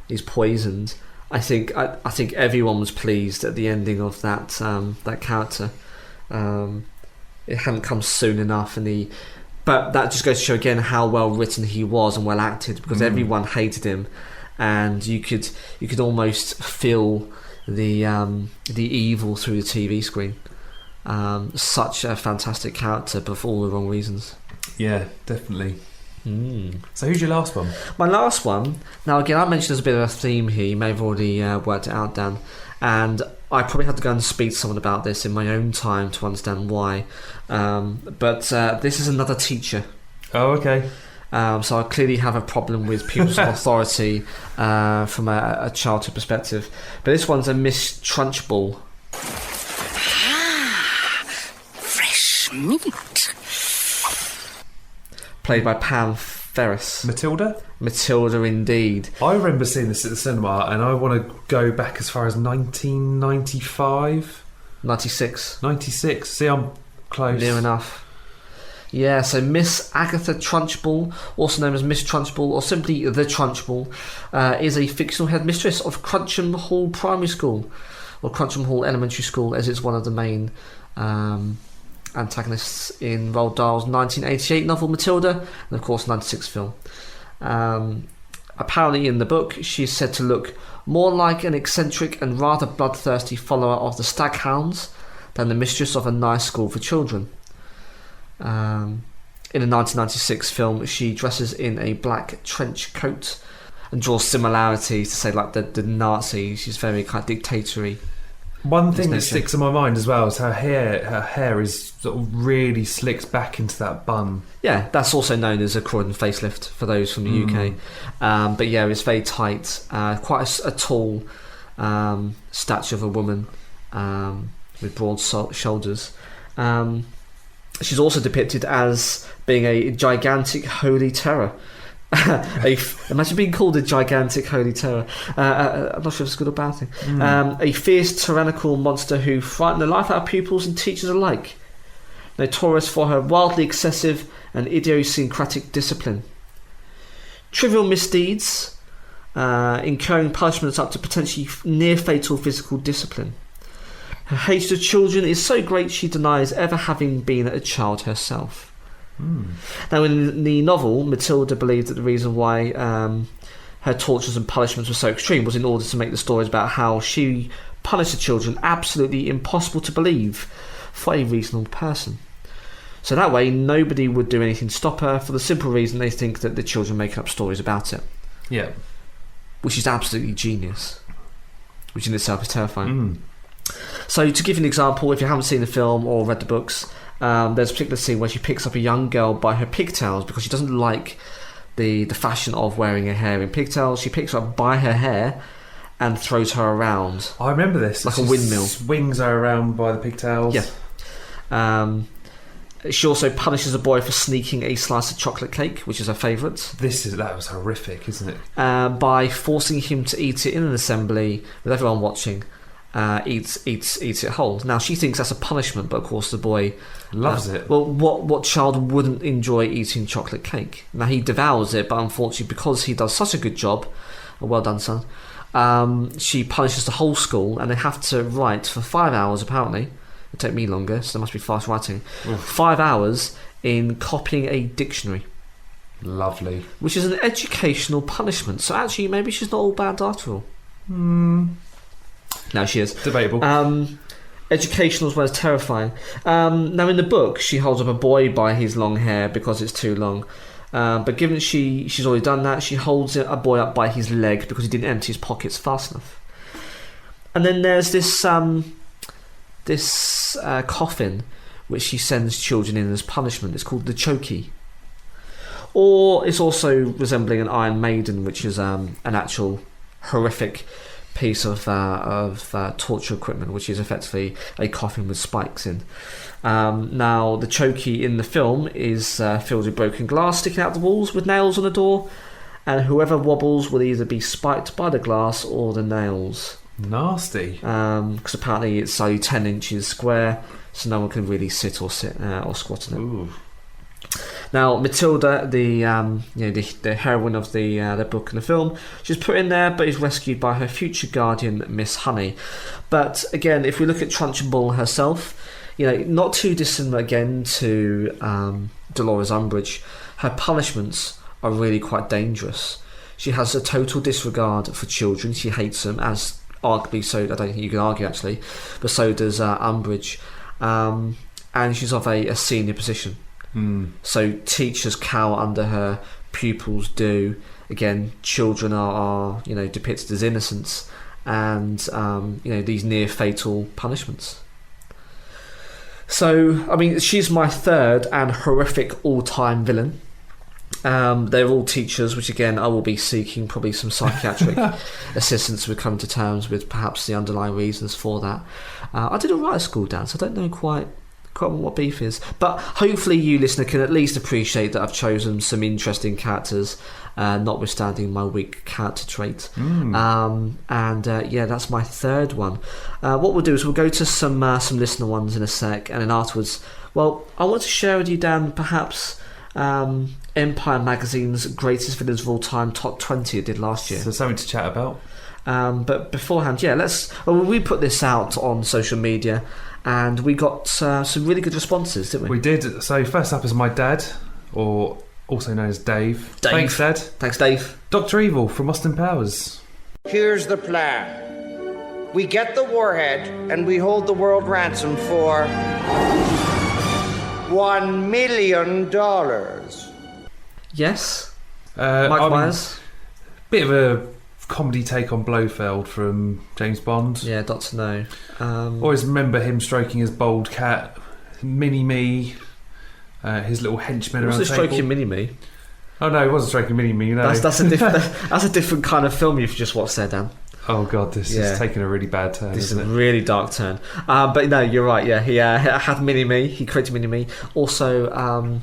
he's poisoned. I think everyone was pleased at the ending of that character. It hadn't come soon enough, but that just goes to show again how well written he was and well acted, because everyone hated him, and you could almost feel the evil through the TV screen. Such a fantastic character, but for all the wrong reasons. Yeah, definitely. So who's your last one? My last one, now again, I mentioned there's a bit of a theme here. You may have already worked it out, Dan, and I probably had to go and speak to someone about this in my own time to understand why. But this is another teacher. Oh, okay. So I clearly have a problem with pupils of authority from a childhood perspective. But this one's a Miss Trunchbull. Fresh meat. Played by Pam Ferris. Matilda? Matilda, indeed. I remember seeing this at the cinema, and I want to go back as far as 1995? 96. 96. See, I'm close. Near enough. Yeah, so Miss Agatha Trunchbull, also known as Miss Trunchbull, or simply The Trunchbull, is a fictional headmistress of Cruncham Hall Primary School, or Cruncham Hall Elementary School, as it's one of the main antagonists in Roald Dahl's 1988 novel Matilda, and of course 96 film. Apparently in the book she's said to look more like an eccentric and rather bloodthirsty follower of the Staghounds than the mistress of a nice school for children. In a 1996 film she dresses in a black trench coat and draws similarities to say like the Nazis. She's very kind of dictatorial. One thing that sticks in my mind as well is her hair is sort of really slicked back into that bun. Yeah, that's also known as a Croydon facelift for those from the UK. But yeah, it's very tight, quite a tall statue of a woman with broad shoulders. She's also depicted as being a gigantic holy terror. Imagine being called a gigantic holy terror. I'm not sure if it's a good or bad thing. A fierce tyrannical monster who frightened the life out of pupils and teachers alike. Notorious for her wildly excessive and idiosyncratic discipline. Trivial misdeeds, incurring punishments up to potentially near fatal physical discipline. Her hatred of children is so great she denies ever having been a child herself. Now in the novel, Matilda believed that the reason why her tortures and punishments were so extreme was in order to make the stories about how she punish the children absolutely impossible to believe for a reasonable person. So that way, nobody would do anything to stop her for the simple reason they think that the children make up stories about it. Yeah. Which is absolutely genius. Which in itself is terrifying. So to give you an example, if you haven't seen the film or read the books, there's a particular scene where she picks up a young girl by her pigtails because she doesn't like the fashion of wearing her hair in pigtails. She picks her up by her hair and throws her around. I remember this. Like a windmill. Swings her around by the pigtails. Yeah. She also punishes a boy for sneaking a slice of chocolate cake, which is her favourite. That was horrific, isn't it? By forcing him to eat it in an assembly with everyone watching. Eats it whole. Now she thinks that's a punishment, but of course the boy loves it. Well, what child wouldn't enjoy eating chocolate cake? Now he devours it, but unfortunately, because he does such a good job, well done, son. She punishes the whole school, and they have to write for 5 hours. Apparently, it'll take me longer, so there must be fast writing. 5 hours in copying a dictionary. Lovely. Which is an educational punishment. So actually, maybe she's not all bad after all. No, she is. Debatable. Educational as well as terrifying. Now, in the book, she holds up a boy by his long hair because it's too long. But given she's already done that, she holds a boy up by his leg because he didn't empty his pockets fast enough. And then there's this coffin which she sends children in as punishment. It's called the chokey. Or it's also resembling an Iron Maiden, which is an actual horrific piece of torture equipment, which is effectively a coffin with spikes in. Now, the chokey in the film is filled with broken glass sticking out the walls with nails on the door, and whoever wobbles will either be spiked by the glass or the nails. Nasty. Because apparently it's only 10 inches square, so no one can really sit or squat in it. Ooh. Now, Matilda, the heroine of the book and the film, she's put in there, but is rescued by her future guardian, Miss Honey. But again, if we look at Trunchbull herself, not too dissimilar again to Dolores Umbridge, her punishments are really quite dangerous. She has a total disregard for children. She hates them, as arguably so. I don't think you can argue actually, but so does Umbridge, and she's of a senior position. So teachers cower under her, pupils do. Again, children are depicted as innocents, and these near fatal punishments. So I mean, she's my third and horrific all-time villain. They're all teachers, which again I will be seeking probably some psychiatric assistance with coming to terms with perhaps the underlying reasons for that. I did alright at school, Dan, so I don't know quite what beef is, but hopefully you listener can at least appreciate that I've chosen some interesting characters, notwithstanding my weak character trait. That's my third one. What we'll do is we'll go to some listener ones in a sec, and then afterwards, well, I want to share with you, Dan, perhaps Empire Magazine's greatest villains of all time top 20 it did last year. So something to chat about. But beforehand, we put this out on social media, and we got some really good responses, didn't we? We did. So first up is my dad, or also known as Dave. Thanks, Dad. Thanks, Dave. Dr. Evil from Austin Powers. Here's the plan. We get the warhead and we hold the world ransom for $1 million. Yes. Mike Myers. Bit of a comedy take on Blofeld from James Bond. Yeah, Dr. No. Always remember him stroking his bald cat, Mini-Me, his little henchman around the table. Stroking Mini-Me? Oh no, it wasn't stroking Mini-Me, no. That's a different kind of film you've just watched there, Dan. Oh god, this is taking a really bad turn. This is a really dark turn. But no, you're right, yeah. He had Mini-Me, he created Mini-Me. Also,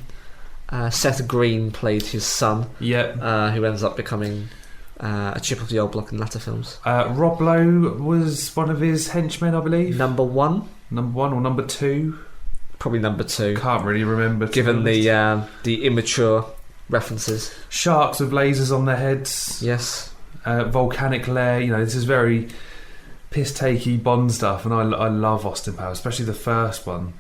Seth Green played his son, who ends up becoming a chip of the old block in latter films. Rob Lowe was one of his henchmen, I believe. Number one or number two? Probably number two. Can't really remember, given the immature references. Sharks with lasers on their heads. Yes. Volcanic lair. This is very piss-takey Bond stuff, and I love Austin Powers, especially the first one.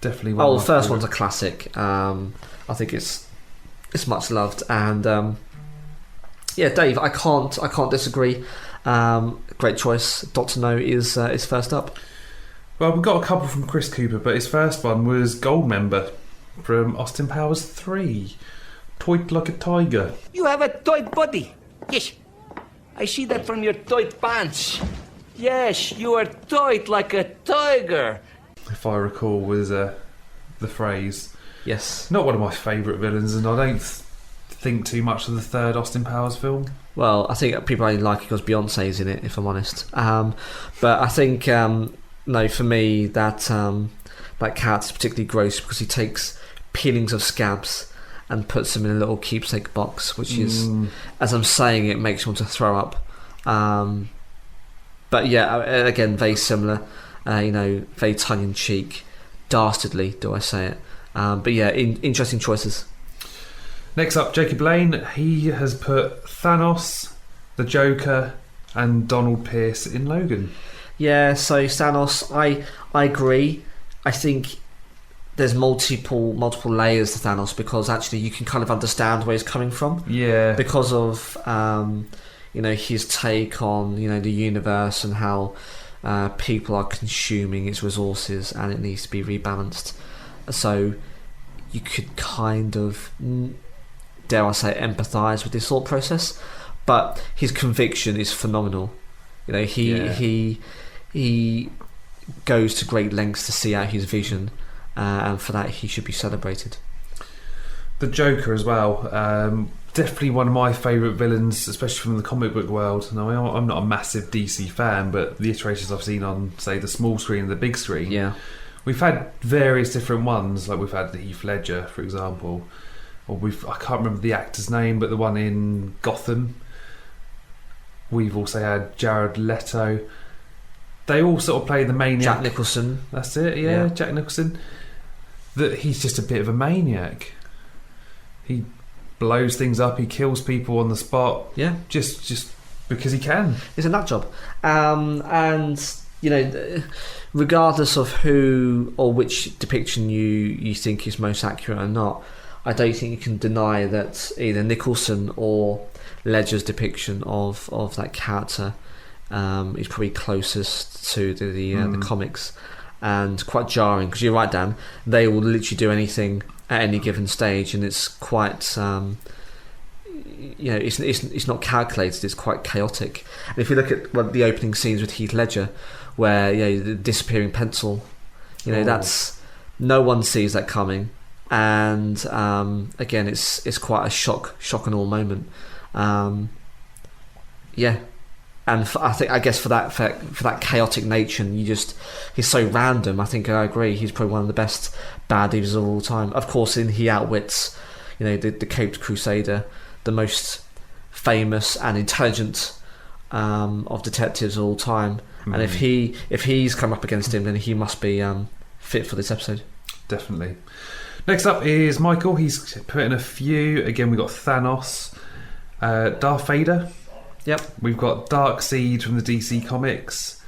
Definitely one. The first one's a classic. I think it's much loved, and Dave, I can't disagree. Great choice. Dr. No is first up. Well, we got a couple from Chris Cooper, but his first one was Goldmember from Austin Powers 3. Toit like a tiger. You have a toit body. Yes. I see that from your toit pants. Yes, you are toit like a tiger. If I recall, was the phrase. Yes. Not one of my favourite villains, and I don't think too much of the third Austin Powers film. Well, I think people only like it because Beyonce's in it, if I'm honest. But I think, no, for me, that character's particularly gross because he takes peelings of scabs and puts them in a little keepsake box, which is, as I'm saying it, makes me want to throw up. But yeah, again, very similar, very tongue-in-cheek, dastardly, do I say it. But yeah, interesting choices. Next up, Jacob Lane. He has put Thanos, the Joker, and Donald Pierce in Logan. Yeah, so Thanos, I agree. I think there's multiple layers to Thanos because actually you can kind of understand where he's coming from. Yeah. Because of his take on the universe and how people are consuming its resources and it needs to be rebalanced. So you could kind of, dare I say, empathise with this thought process. But his conviction is phenomenal. He goes to great lengths to see out his vision, and for that he should be celebrated. The Joker as well, definitely one of my favourite villains, especially from the comic book world. Now, I'm not a massive DC fan, but the iterations I've seen on, say, the small screen and the big screen, we've had various different ones. Like we've had the Heath Ledger, for example, or I can't remember the actor's name, but the one in Gotham. We've also had Jared Leto. They all sort of play the maniac. Jack Nicholson. That's it, yeah, Jack Nicholson. That he's just a bit of a maniac. He blows things up, he kills people on the spot. Yeah. Just because he can. It's a nut job. And, regardless of who or which depiction you think is most accurate or not, I don't think you can deny that either Nicholson or Ledger's depiction of that character is probably closest to the comics, and quite jarring because you're right, Dan. They will literally do anything at any given stage, and it's quite it's not calculated. It's quite chaotic. And if you look at the opening scenes with Heath Ledger, where the disappearing pencil, that's no one sees that coming, and again, it's quite a shock and awe moment. And I guess for that chaotic nature, he's so random. I think I agree. He's probably one of the best baddies of all time. Of course, he outwits, the Caped Crusader, the most famous and intelligent of detectives of all time. Mm-hmm. And if he's come up against him, then he must be fit for this episode. Definitely. Next up is Michael. He's put in a few. Again, we've got Thanos, Darth Vader. Yep. We've got Darkseid from the DC Comics,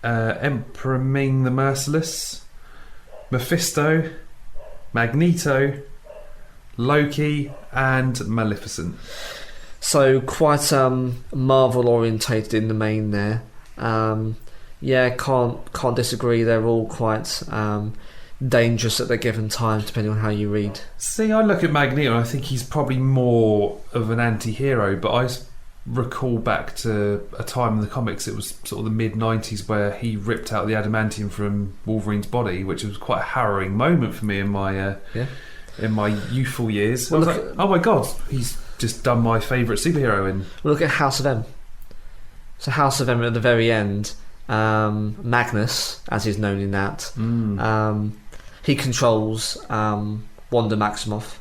Emperor Ming the Merciless, Mephisto, Magneto, Loki, and Maleficent. So quite Marvel orientated in the main there. Can't disagree. They're all quite dangerous at their given time, depending on how you read. See, I look at Magneto and I think he's probably more of an anti-hero, but I recall back to a time in the comics, it was sort of the mid-90s, where he ripped out the adamantium from Wolverine's body, which was quite a harrowing moment for me in my youthful years. I was like, oh my god, he's just done my favourite superhero in. Well, look at House of M. So House of M at the very end, Magnus, as he's known in that, he controls Wanda Maximoff,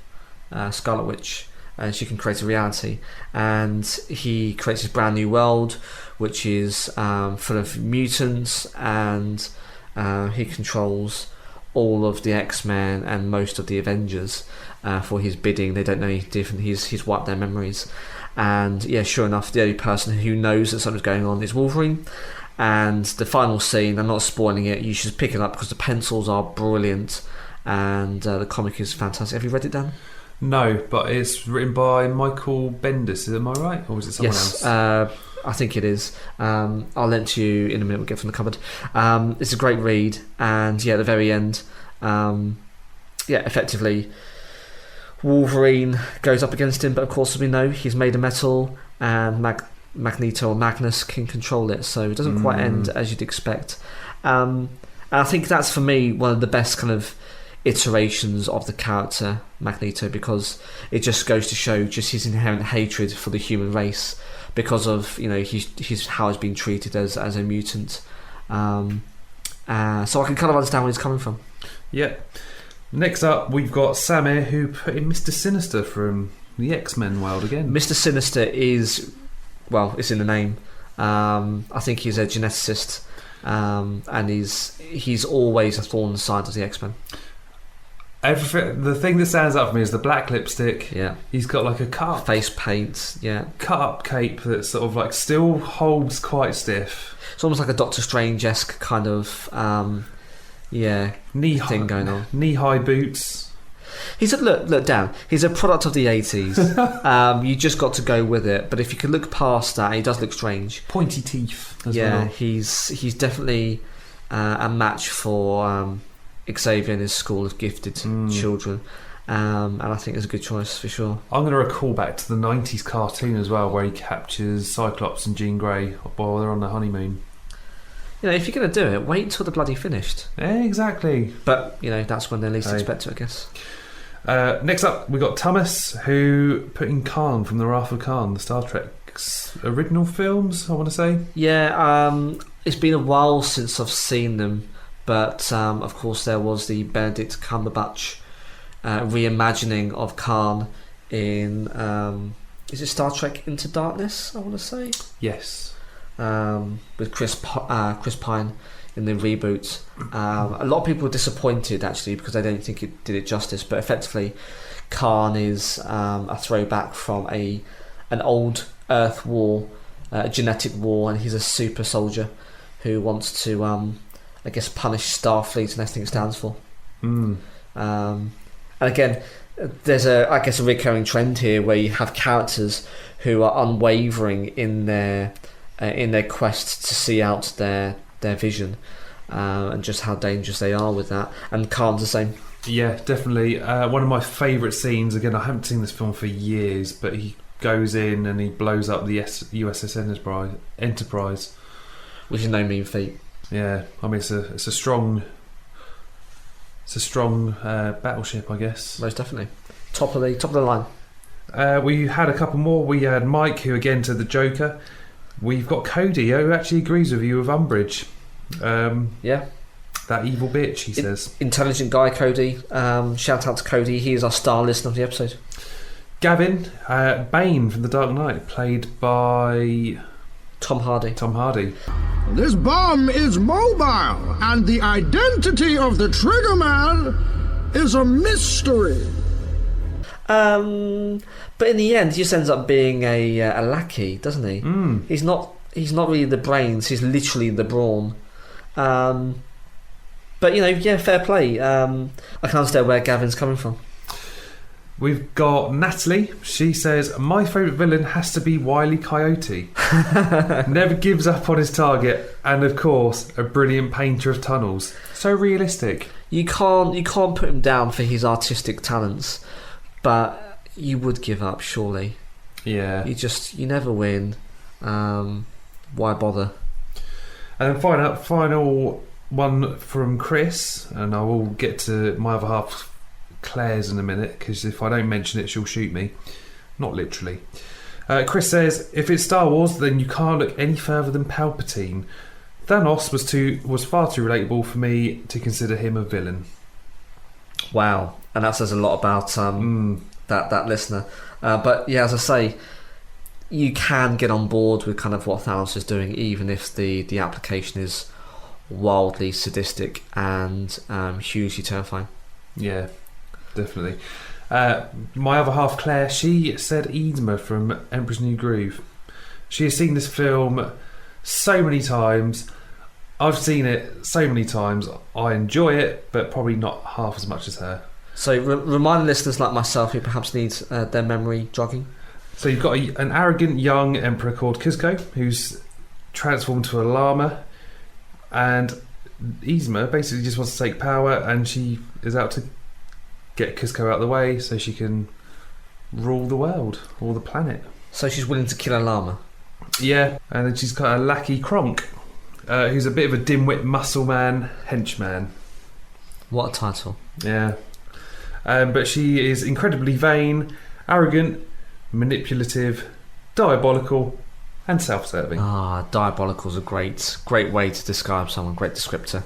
Scarlet Witch, and she can create a reality, and he creates his brand new world, which is full of mutants, and he controls all of the X-Men and most of the Avengers for his bidding. They don't know any different. He's wiped their memories, and sure enough, the only person who knows that something's going on is Wolverine. And the final scene, I'm not spoiling it, you should pick it up because the pencils are brilliant, and the comic is fantastic. Have you read it, Dan? No, but it's written by Michael Bendis, am I right? Or is it someone else? I think it is. I'll lend to you in a minute. We'll get from the cupboard. It's a great read, and at the very end, effectively, Wolverine goes up against him, but of course, as we know, he's made of metal, and Magneto or Magnus can control it, so it doesn't quite end as you'd expect. And I think that's, for me, one of the best kind of iterations of the character Magneto, because it just goes to show just his inherent hatred for the human race because of he's how he's been treated as a mutant. So I can kind of understand where he's coming from. Yeah. Next up, we've got Samir, who put in Mr. Sinister from the X-Men world again. Mr. Sinister is, well, it's in the name. I think he's a geneticist, and he's always a thorn in the side of the X-Men. The thing that stands out for me is the black lipstick. Yeah. He's got like a cut face paint. Yeah. Cut up cape that sort of like still holds quite stiff. It's almost like a Doctor Strange-esque kind of thing going on. Knee-high boots. Look Dan. He's a product of the 80s. You just got to go with it. But if you could look past that, he does look strange. Pointy teeth as well. He's definitely a match for Xavier and his school of gifted children. And I think it's a good choice for sure. I'm going to recall back to the 90s cartoon as well, where he captures Cyclops and Jean Grey while they're on their honeymoon. If you're going to do it, wait until they're bloody finished. Exactly. But, that's when they least expect it, I guess. Next up, we got Thomas, who put in Khan from The Wrath of Khan, the Star Trek's original films, I want to say. Yeah, it's been a while since I've seen them, but of course there was the Benedict Cumberbatch reimagining of Khan in is it Star Trek Into Darkness, I want to say? Yes. With Chris Pine in the reboot. A lot of people were disappointed actually because they don't think it did it justice, but effectively Khan is a throwback from an old Earth war, a genetic war, and he's a super soldier who wants to I guess punish Starfleet and everything it stands for. And again, there's a recurring trend here where you have characters who are unwavering in their quest to see out their vision, and just how dangerous they are with that. And Khan's the same. Yeah, definitely. One of my favourite scenes, again, I haven't seen this film for years, but he goes in and he blows up the USS Enterprise. Which is no mean feat. Yeah, I mean, it's a strong battleship, I guess. Most definitely. Top of the line. We had a couple more. We had Mike, who again said the Joker. We've got Cody, who actually agrees with you with Umbridge. Yeah. That evil bitch, he says. Intelligent guy, Cody. Shout out to Cody. He is our star listener of the episode. Gavin, Bane from The Dark Knight, played by Tom Hardy. This bomb is mobile, and the identity of the triggerman is a mystery. But in the end, he just ends up being a lackey, doesn't he? He's not really the brains. He's literally the brawn. But fair play. I can understand where Gavin's coming from. We've got Natalie. She says, my favourite villain has to be Wile E. Coyote. Never gives up on his target, and of course, a brilliant painter of tunnels. So realistic. You can't put him down for his artistic talents, but you would give up, surely. Yeah. You never win. Why bother? And then final one from Chris, and I will get to my other half, Claire's, in a minute, because if I don't mention it, she'll shoot me. Not literally. Chris says, if it's Star Wars, then you can't look any further than Palpatine. Thanos was far too relatable for me to consider him a villain. Wow. And that says a lot about that listener. But yeah, as I say, you can get on board with kind of what Thanos is doing, even if the application is wildly sadistic and hugely terrifying. Yeah, definitely. My other half, Claire, she said Yzma from Emperor's New Groove. She has seen this film so many times. I've seen it so many times. I enjoy it, but probably not half as much as her. So remind listeners like myself who perhaps need their memory jogging. So you've got an arrogant young emperor called Kuzco, who's transformed to a llama, and Yzma basically just wants to take power, and she is out to get Kuzco out of the way so she can rule the world, or the planet. So she's willing to kill a llama? Yeah, and then she's got a lackey Kronk, who's a bit of a dimwit muscle man, henchman. What a title. Yeah. But she is incredibly vain, arrogant, manipulative, diabolical, and self-serving. Diabolical is a great way to describe someone. Great descriptor.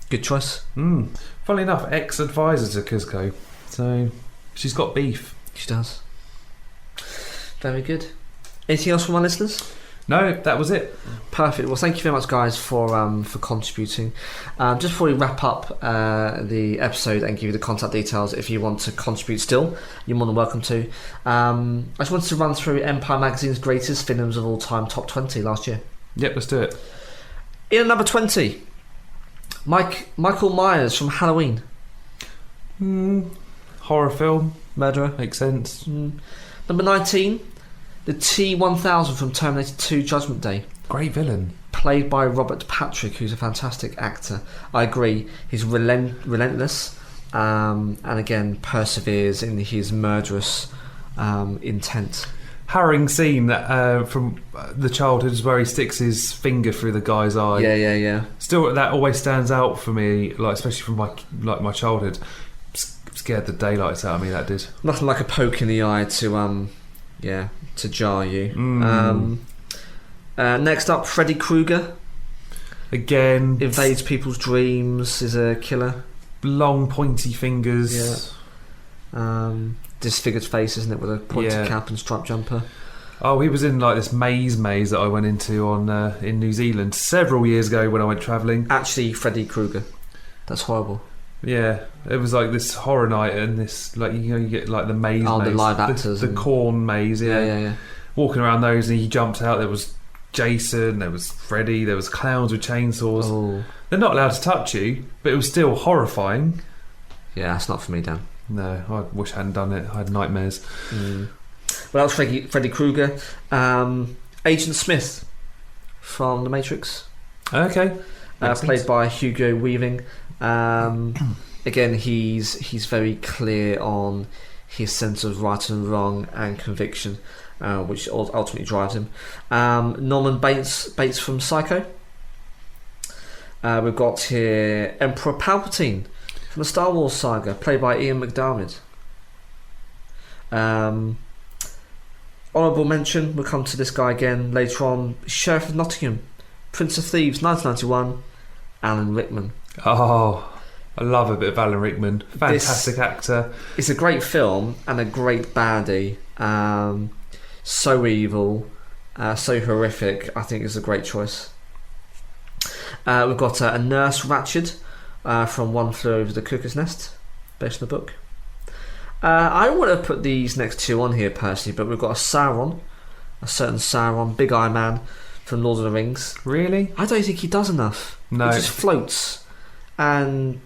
Good choice. Funnily enough, ex-advisor to Kuzco, so she's got beef. She does. Very good. Anything else from our listeners? No, that was it. Perfect. Well, thank you very much, guys, for contributing. Just before we wrap up the episode and give you the contact details, if you want to contribute still, you're more than welcome to. I just wanted to run through Empire Magazine's greatest films of all time, top 20 last year. Yep, let's do it. In number 20, Michael Myers from Halloween. Horror film. Murderer. Makes sense. Number 19, the T-1000 from Terminator 2 Judgment Day. Great villain. Played by Robert Patrick, who's a fantastic actor. I agree. He's relentless and again perseveres in his murderous intent. Harrowing scene that from the childhood where he sticks his finger through the guy's eye. Yeah. Still, that always stands out for me, like especially from my childhood. Scared the daylights out of me, that did. Nothing like a poke in the eye to jar you. Next up, Freddy Krueger. Again, invades people's dreams, is a killer. Long pointy fingers. Yeah. Disfigured face, isn't it, with a pointed cap and striped jumper. Oh, he was in like this maze that I went into on in New Zealand several years ago when I went travelling. Actually, Freddy Krueger. That's horrible. Yeah, it was like this horror night, and this you get like the maze. Oh, maze, the live actors, the corn maze. Yeah. Walking around those, and he jumps out. There was Jason, there was Freddy, there was clowns with chainsaws. Oh. They're not allowed to touch you, but it was still horrifying. Yeah, that's not for me, Dan. No, I wish I hadn't done it. I had nightmares. Well, that was Freddy Krueger. Agent Smith from The Matrix. Okay. Played by Hugo Weaving. Again, he's very clear on his sense of right and wrong and conviction, which ultimately drives him. Norman Bates from Psycho. We've got here Emperor Palpatine from the Star Wars saga, played by Ian McDiarmid. Honourable mention, we'll come to this guy again later on. Sheriff of Nottingham, Prince of Thieves, 1991, Alan Rickman. Oh, I love a bit of Alan Rickman. Fantastic actor. It's a great film and a great baddie. So evil, so horrific. I think it's a great choice. We've got a Nurse Ratched from One Flew Over the Cuckoo's Nest, based on the book. I would have put these next two on here personally, but we've got a certain Sauron, Big Eye Man from Lord of the Rings. Really? I don't think he does enough. No. He just floats and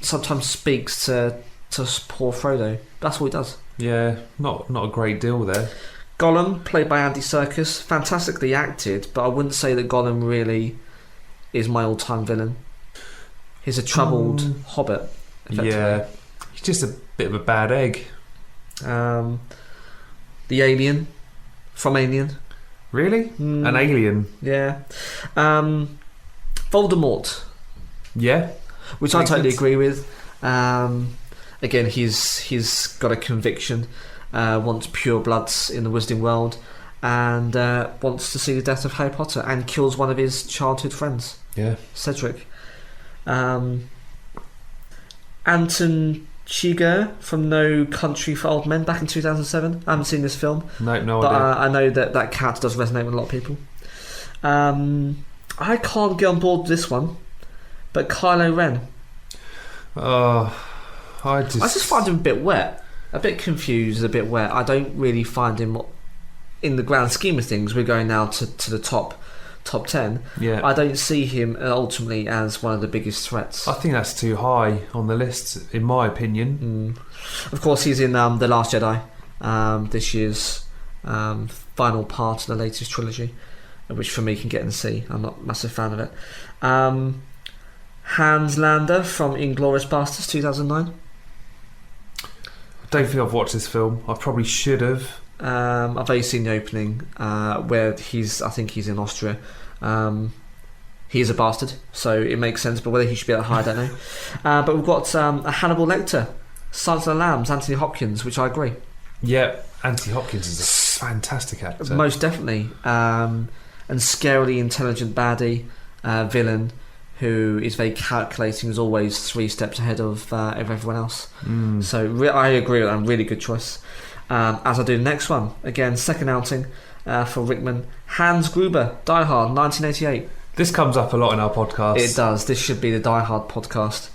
sometimes speaks to poor Frodo. That's all he does. Yeah, not a great deal there. Gollum, played by Andy Serkis, fantastically acted, but I wouldn't say that Gollum really is my all-time villain. He's a troubled hobbit, effectively. Yeah, he's just a bit of a bad egg. The Alien from Alien. Really? An alien? Yeah. Voldemort. Yeah. Which I totally agree with. Again, he's got a conviction, wants pure bloods in the wizarding world, and wants to see the death of Harry Potter, and kills one of his childhood friends. Yeah. Cedric. Anton Chigurh from No Country for Old Men, back in 2007. I haven't seen this film. No idea. But I know that character does resonate with a lot of people. I can't get on board with this one, but Kylo Ren. I just find him a bit wet, a bit confused, a bit wet. I don't really find him, in the grand scheme of things, we're going now to the top 10. Yeah. I don't see him ultimately as one of the biggest threats. I think that's too high on the list, in my opinion. Of course, he's in The Last Jedi, this year's final part of the latest trilogy, which for me can get and see. I'm not a massive fan of it. Hans Landa from Inglourious Basterds 2009. I don't think I've watched this film. I probably should have. I've only seen the opening where I think he's in Austria. He is a bastard, so it makes sense, but whether he should be at high, I don't know. But we've got a Hannibal Lecter, Silence of the Lambs, Anthony Hopkins, which I agree. Yeah, Anthony Hopkins is a fantastic actor. Most definitely. And scarily intelligent baddie, villain, who is very calculating, is always 3 steps ahead of everyone else. So I agree with that, a really good choice. As I do the next one. Again, second outing for Rickman. Hans Gruber, Die Hard, 1988. This comes up a lot in our podcast. It does. This should be the Die Hard podcast.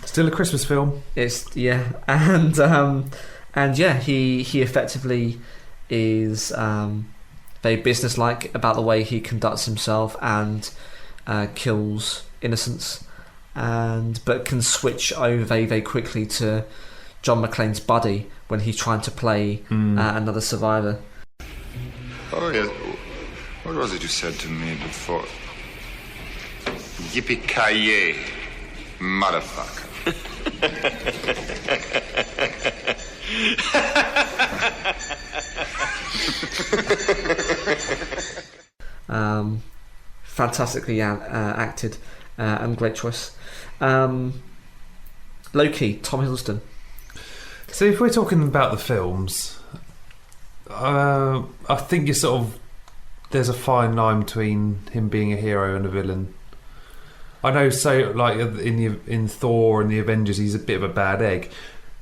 Still a Christmas film. And yeah, he effectively is very businesslike about the way he conducts himself and kills innocents, but can switch over very, very quickly to John McClane's buddy when he's trying to play another survivor. Oh, yes. What was it you said to me before? Yippee-ki-yay, motherfucker. Fantastically acted and great choice. Loki, Tom Hiddleston. So if we're talking about the films, I think you there's a fine line between him being a hero and a villain. I know, so like in Thor and the Avengers, he's a bit of a bad egg,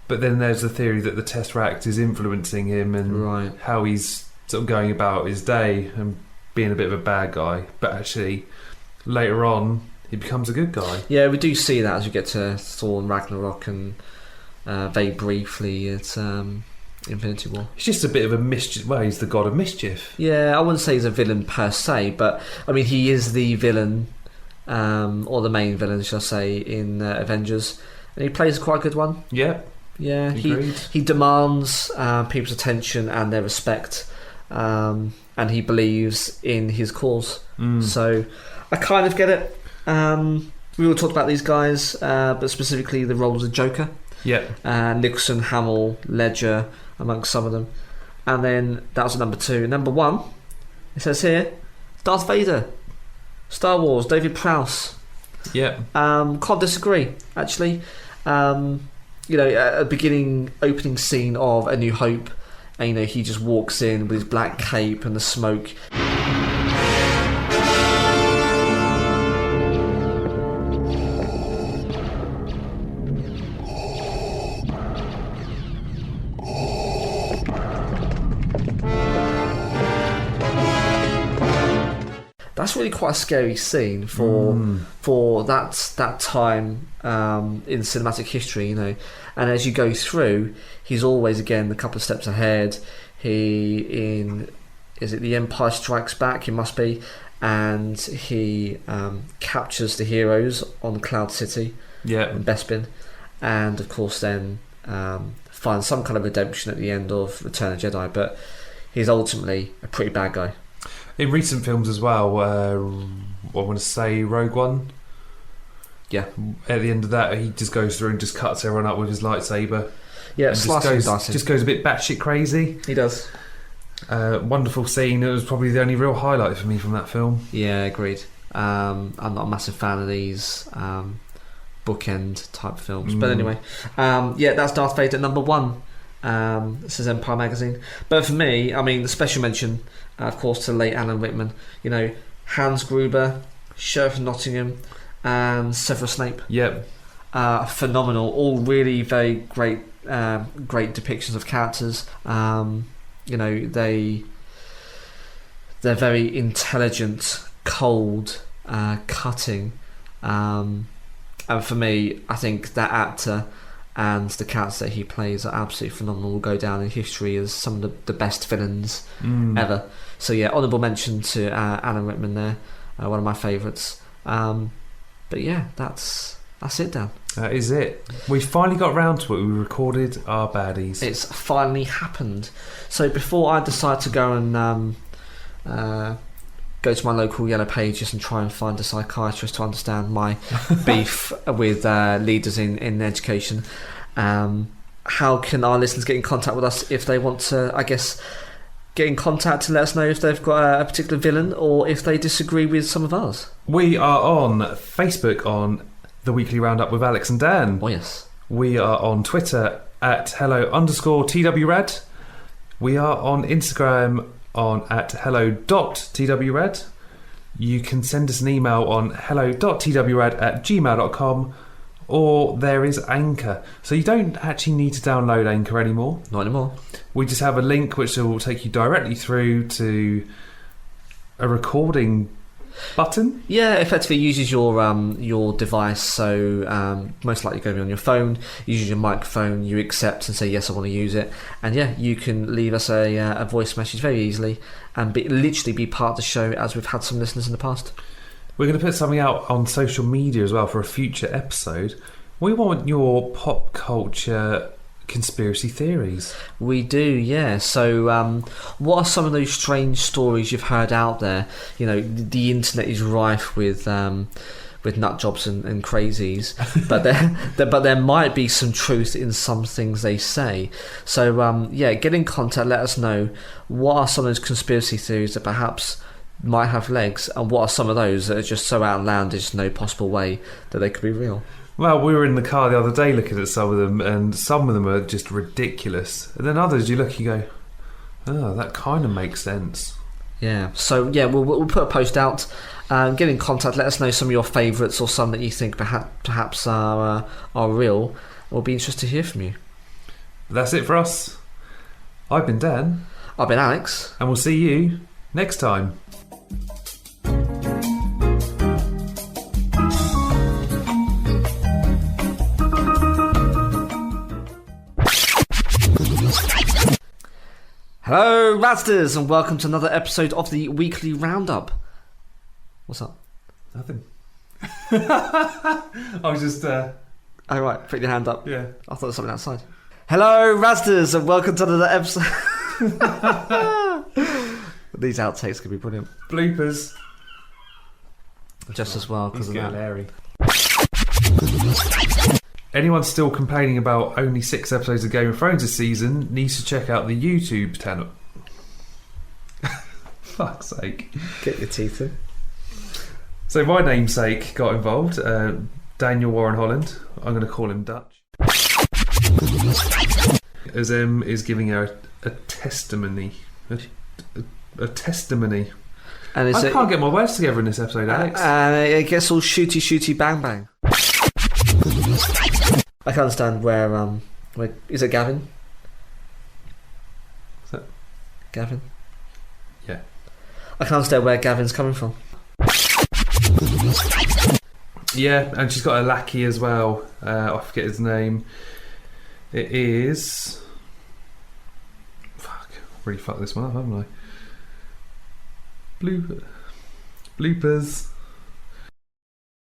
but then there's the theory that the Tesseract is influencing him and how he's sort of going about his day and being a bit of a bad guy. But actually, later on, he becomes a good guy. Yeah, we do see that as we get to Thor and Ragnarok, and very briefly at Infinity War. He's just a bit of a mischief. Well, he's the god of mischief. Yeah, I wouldn't say he's a villain per se, but I mean, he is the villain. Or the main villain, shall I say, in Avengers, and he plays quite a good one. Yeah, he demands people's attention and their respect, and he believes in his cause. So I kind of get it. We will talk about these guys, but specifically the roles of Joker. Nicholson, Hamill, Ledger, amongst some of them. And then that was number 2. Number 1, it says here, Darth Vader, Star Wars, David Prowse. Can't disagree, actually. At the opening scene of A New Hope, and he just walks in with his black cape and the smoke. That's really quite a scary scene for that time in cinematic history, And as you go through, he's always again a couple of steps ahead. Is it The Empire Strikes Back? It must be, and he captures the heroes on Cloud City, in Bespin, and of course then finds some kind of redemption at the end of Return of the Jedi. But he's ultimately a pretty bad guy. In recent films as well, I want to say Rogue One. Yeah. At the end of that, he just goes through and just cuts everyone up with his lightsaber. Yeah, just goes a bit batshit crazy. He does. Wonderful scene. It was probably the only real highlight for me from that film. Yeah, agreed. I'm not a massive fan of these bookend type films, but anyway, that's Darth Vader number 1. This is Empire magazine. But for me, I mean, the special mention, of course, to late Alan Rickman. Hans Gruber, Sheriff of Nottingham, and Severus Snape. Phenomenal. All really very great depictions of characters. They're very intelligent, cold, cutting, and for me, I think that actor and the characters that he plays are absolutely phenomenal. Will go down in history as some of the best villains ever. So yeah, honourable mention to Alan Rickman there, one of my favourites. But yeah, that's That's it, Dan. That is it. We finally got round to it. We recorded our baddies. It's finally happened. So before I decide to go and go to my local Yellow Pages and try and find a psychiatrist to understand my beef with leaders in education, how can our listeners get in contact with us if they want to, I guess, get in contact to let us know if they've got a particular villain or if they disagree with some of ours? We are on Facebook on The Weekly Roundup with Alex and Dan. Oh, yes. We are on Twitter at hello_TWRAD. We are on Instagram at hello.twrad. You can send us an email on hello.twrad@gmail.com, or there is Anchor. So you don't actually need to download Anchor anymore. Not anymore. We just have a link which will take you directly through to a recording button. Yeah, effectively uses your device. So most likely going to be on your phone. You use your microphone. You accept and say yes, I want to use it. And yeah, you can leave us a voice message very easily and literally be part of the show, as we've had some listeners in the past. We're going to put something out on social media as well for a future episode. We want your pop culture conspiracy theories. We do, yeah. So what are some of those strange stories you've heard out there? You know, the internet is rife with nut jobs and crazies, but there might be some truth in some things they say. So yeah, get in contact, let us know what are some of those conspiracy theories that perhaps might have legs, and what are some of those that are just so outlandish, no possible way that they could be real. Well, we were in the car the other day looking at some of them, and some of them are just ridiculous. And then others, you look, you go, oh, that kind of makes sense. Yeah. So yeah, we'll put a post out. Get in contact. Let us know some of your favourites or some that you think perhaps are real. We'll be interested to hear from you. That's it for us. I've been Dan. I've been Alex. And we'll see you next time. Hello, Razders, and welcome to another episode of the Weekly Roundup. What's up? Nothing. I was just... Oh, right, put your hand up. Yeah. I thought there was something outside. Hello, Razders, and welcome to another episode... These outtakes could be brilliant. Bloopers. Just as well, because of that. Larry. Anyone still complaining about only 6 episodes of Game of Thrones this season needs to check out the YouTube channel. Fuck's sake. Get your teeth in. So my namesake got involved, Daniel Warren Holland. I'm going to call him Dutch. As M is giving her a testimony. A testimony. And I can't get my words together in this episode, Alex. And it gets all shooty bang bang. I can understand where is it Gavin? Is that Gavin? Yeah. I can understand where Gavin's coming from. Yeah, and she's got a lackey as well. I forget his name. It is... Fuck, really fucked this one up, haven't I? Bloopers.